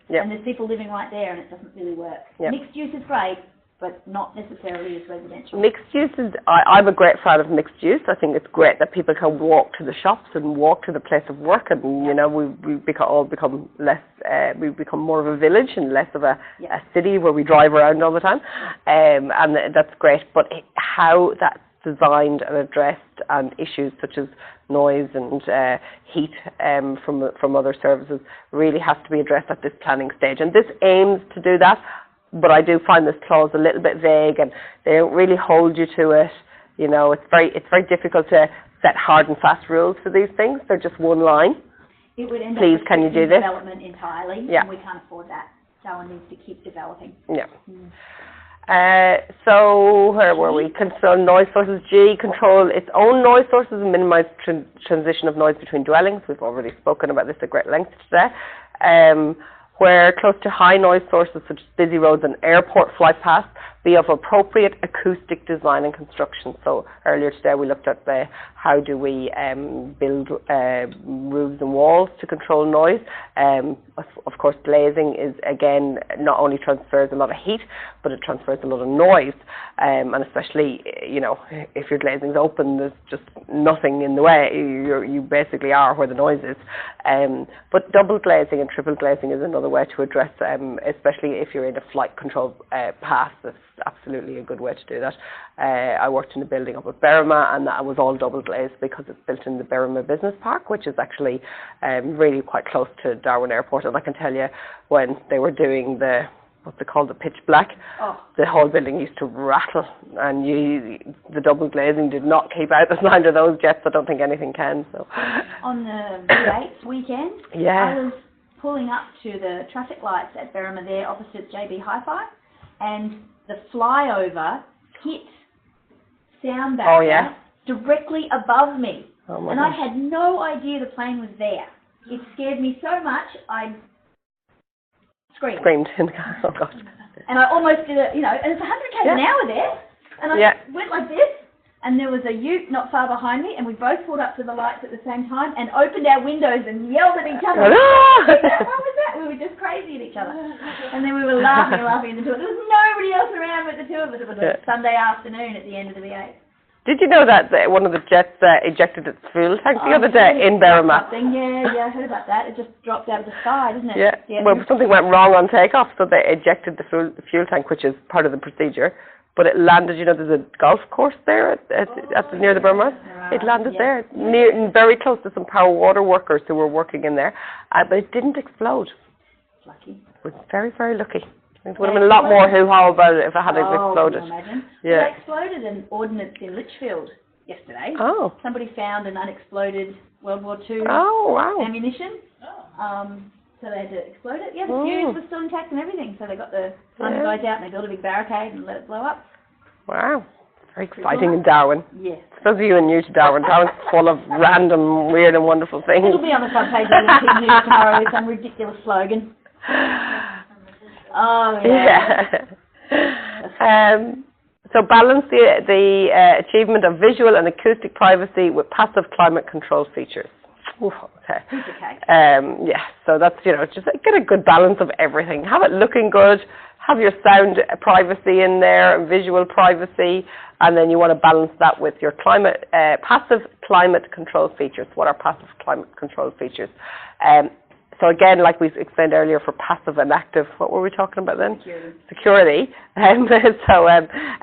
And there's people living right there, and it doesn't really work. Mixed use is great, but not necessarily as residential. Mixed use is, I'm a great fan of mixed use. I think it's great that people can walk to the shops and walk to the place of work, and you know, we become less, we become more of a village and less of a city where we drive around all the time, and that's great. But how that's designed and addressed, and issues such as noise and heat from other services really has to be addressed at this planning stage, and this aims to do that. But I do find this clause a little bit vague, and they don't really hold you to it. You know, it's very difficult to set hard and fast rules for these things. They're just one line. It would end Please, up can you do this? Development entirely, Yeah. and we can't afford that. Someone needs to keep developing. Yeah. So where were we? Control noise sources. G, control its own noise sources and minimize transition of noise between dwellings. We've already spoken about this at great length today. Where close to high noise sources such as busy roads and airport flight paths, be of appropriate acoustic design and construction. So earlier today we looked at how do we build roofs and walls to control noise. Of course, glazing is, again, not only transfers a lot of heat, but it transfers a lot of noise. And especially, you know, if your glazing's open, there's just nothing in the way. You basically are where the noise is. But double glazing and triple glazing is another way to address, especially if you're in a flight control path. That's absolutely a good way to do that. I worked in a building up at Berrima, and that was all double glazed because it's built in the Berrima Business Park, which is actually really quite close to Darwin Airport. And I can tell you, when they were doing what they call the pitch black, the whole building used to rattle, and the double glazing did not keep out the sound of those jets. I don't think anything can. So on the V8 weekend, I was pulling up to the traffic lights at Berrima there, opposite JB Hi-Fi, and the flyover hit sound barrier Oh, yeah. directly above me. Oh my And I gosh. had no idea the plane was there. It scared me so much, I screamed. Screamed in the car. Oh God. And I almost did and it's 100 k's an hour there. And I Yeah. went like this, and there was a ute not far behind me, and we both pulled up to the lights at the same time and opened our windows and yelled at each other. Ah! What was that? We were just crazy at each other. And then we were laughing and laughing at the two of us. There was nobody else around but the two of us. It was a Sunday afternoon at the end of the V8. Did you know that one of the jets ejected its fuel tank the other day in Berrima? Yeah, I heard about that. It just dropped out of the sky, didn't it? Yeah. Well, something went wrong on takeoff, so they ejected the fuel tank, which is part of the procedure. But it landed. There's a golf course there near the Berrima. It landed there, very close to some power water workers who were working in there, but it didn't explode. Lucky. It was very, very lucky. It would have been a lot more hoo-ha about it if it had exploded. Can you imagine? Yeah. They exploded an ordnance in Litchfield yesterday. Oh. Somebody found an unexploded World War II Oh, wow. ammunition. So they had to explode it. Yeah, the fuse was still intact and everything. So they got the guys out and they built a big barricade and let it blow up. Wow. Very exciting in Darwin. Yes. For those of you who are new to Darwin, Darwin's full of random, weird and wonderful things. It'll be on the front page of the news tomorrow with some ridiculous slogan. Oh, yeah. So balance the achievement of visual and acoustic privacy with passive climate control features. Oof, okay. Piece of cake. Yeah, so that's, just get a good balance of everything. Have it looking good, have your sound privacy in there, visual privacy, and then you want to balance that with your passive climate control features. What are passive climate control features? So again, like we explained earlier, for passive and active, what were we talking about then? Security. So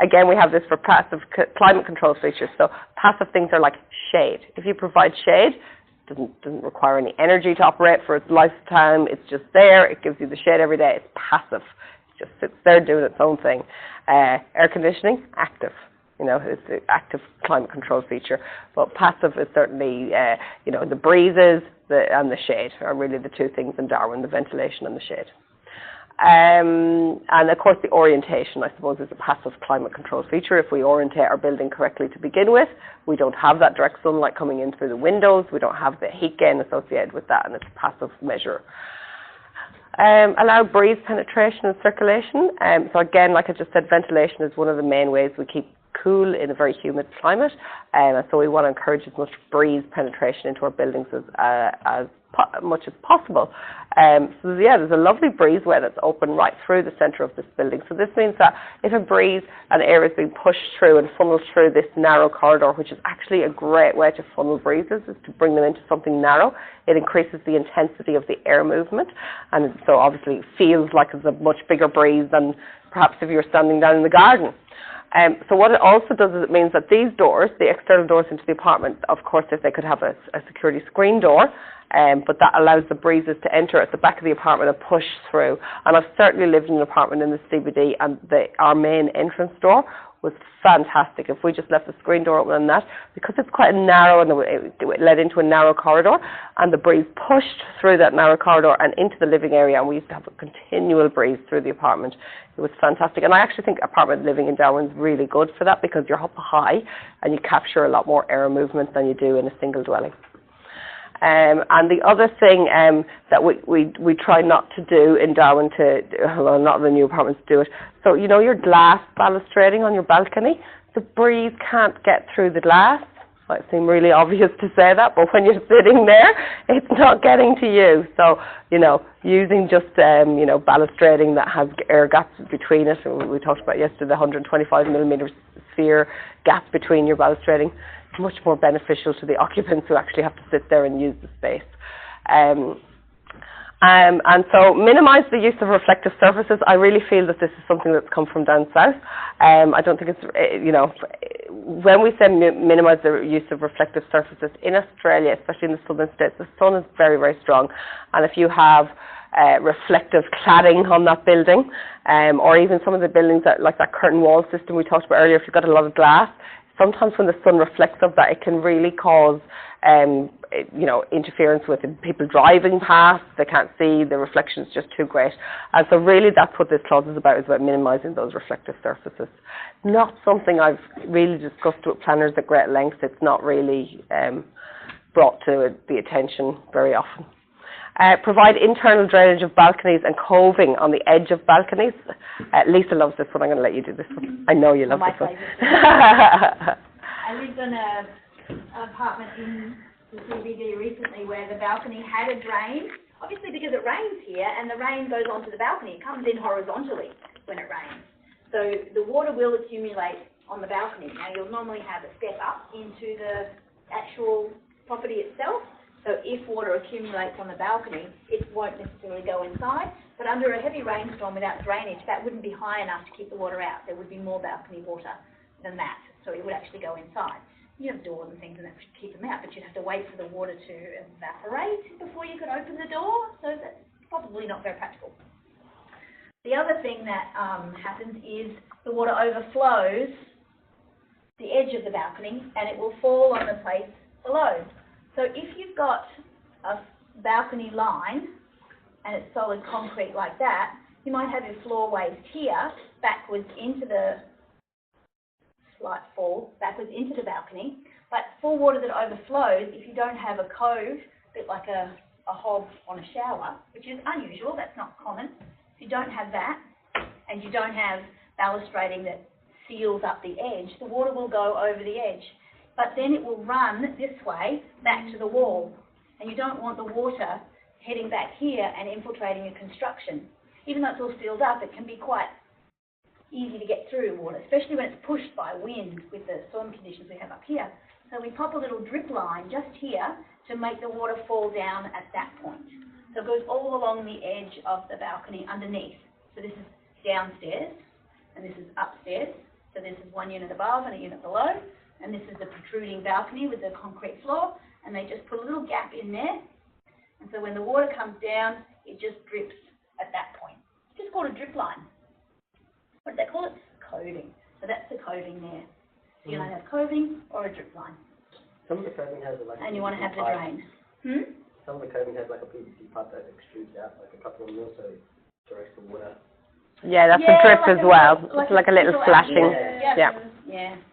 again, we have this for passive climate control features. So passive things are like shade. If you provide shade, it doesn't require any energy to operate for its lifetime. It's just there. It gives you the shade every day. It's passive. It just sits there doing its own thing. Air conditioning, active. It's the active climate control feature. But passive is certainly, the breezes and the shade are really the two things in Darwin, the ventilation and the shade. And of course the orientation, I suppose, is a passive climate control feature. If we orientate our building correctly to begin with, we don't have that direct sunlight coming in through the windows, we don't have the heat gain associated with that, and it's a passive measure. Allow breeze penetration and circulation. So again, like I just said, ventilation is one of the main ways we keep cool in a very humid climate, and so we want to encourage as much breeze penetration into our buildings as much as possible. So yeah, there's a lovely breezeway that's open right through the centre of this building. So this means that if a breeze and air is being pushed through and funneled through this narrow corridor, which is actually a great way to funnel breezes, is to bring them into something narrow. It increases the intensity of the air movement, and so obviously it feels like it's a much bigger breeze than perhaps if you're standing down in the garden. So what it also does is it means that these doors, the external doors into the apartment, of course, if they could have a security screen door, but that allows the breezes to enter at the back of the apartment and push through. And I've certainly lived in an apartment in the CBD, and our main entrance door was fantastic. If we just left the screen door open on that, because it's quite a narrow, and it led into a narrow corridor, and the breeze pushed through that narrow corridor and into the living area, and we used to have a continual breeze through the apartment. It was fantastic. And I actually think apartment living in Darwin is really good for that, because you're up high and you capture a lot more air movement than you do in a single dwelling. And the other thing that we try not to do in Darwin, well, not the new apartments do it. So your glass balustrading on your balcony, the breeze can't get through the glass. Might seem really obvious to say that, but when you're sitting there, it's not getting to you. So using just balustrading that has air gaps between it. We talked about yesterday the 125 millimeter sphere gap between your balustrading. Much more beneficial to the occupants who actually have to sit there and use the space. And so minimise the use of reflective surfaces. I really feel that this is something that's come from down south. I don't think it's, when we say minimise the use of reflective surfaces in Australia, especially in the southern states, the sun is very, very strong. And if you have reflective cladding on that building, or even some of the buildings that, like that curtain wall system we talked about earlier, if you've got a lot of glass, sometimes when the sun reflects off that, it can really cause, interference with people driving past. They can't see, the reflection is just too great. And so really that's what this clause is about minimising those reflective surfaces. Not something I've really discussed with planners at great length. It's not really brought to the attention very often. Provide internal drainage of balconies and coving on the edge of balconies. Lisa loves this one. I'm going to let you do this one. I know you love this one. I lived in an apartment in the CBD recently where the balcony had a drain. Obviously because it rains here and the rain goes onto the balcony. It comes in horizontally when it rains. So the water will accumulate on the balcony. Now you'll normally have a step up into the actual property itself. So if water accumulates on the balcony, it won't necessarily go inside. But under a heavy rainstorm without drainage, that wouldn't be high enough to keep the water out. There would be more balcony water than that. So it would actually go inside. You have doors and things and that should keep them out, but you'd have to wait for the water to evaporate before you could open the door. So that's probably not very practical. The other thing that happens is the water overflows the edge of the balcony and it will fall on the place below. So if you've got a balcony line and it's solid concrete like that, you might have your floor waste here backwards into the slight fall backwards into the balcony. But for water that overflows, if you don't have a cove, a bit like a hob on a shower, which is unusual, that's not common. If you don't have that and you don't have balustrading that seals up the edge, the water will go over the edge. But then it will run this way back to the wall. And you don't want the water heading back here and infiltrating your construction. Even though it's all sealed up, it can be quite easy to get through water, especially when it's pushed by wind with the storm conditions we have up here. So we pop a little drip line just here to make the water fall down at that point. So it goes all along the edge of the balcony underneath. So this is downstairs and this is upstairs. So this is one unit above and a unit below. And this is the protruding balcony with the concrete floor, and they just put a little gap in there. And so when the water comes down, it just drips at that point. It's just called a drip line. What do they call it? Coving. So that's the coving there. So you either have coving or a drip line. Some of the coving has like and you want to have the drain. Some of the coving has like a PVC pipe that extrudes out like a couple of mils, so it directs the water. Yeah, that's a drip as well. It's like a little flashing.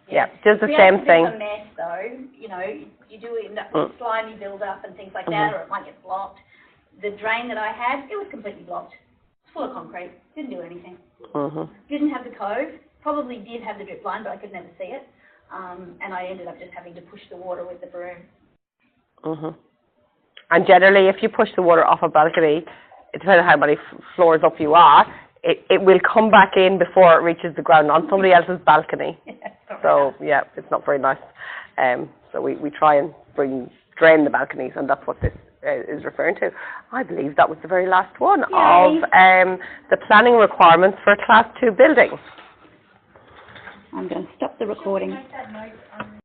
Yeah, does the same thing. It's a mess though, you do end up with slimy build up and things like that, or it might get blocked. The drain that I had, it was completely blocked. It's full of concrete, didn't do anything. Didn't have the cove, probably did have the drip line, but I could never see it. And I ended up just having to push the water with the broom. And generally, if you push the water off a balcony, it depends on how many floors up you are, it will come back in before it reaches the ground on somebody else's balcony. So, yeah, it's not very nice. So we try and drain the balconies, and that's what this is referring to. I believe that was the very last one of the planning requirements for a Class 2 building. I'm going to stop the recording.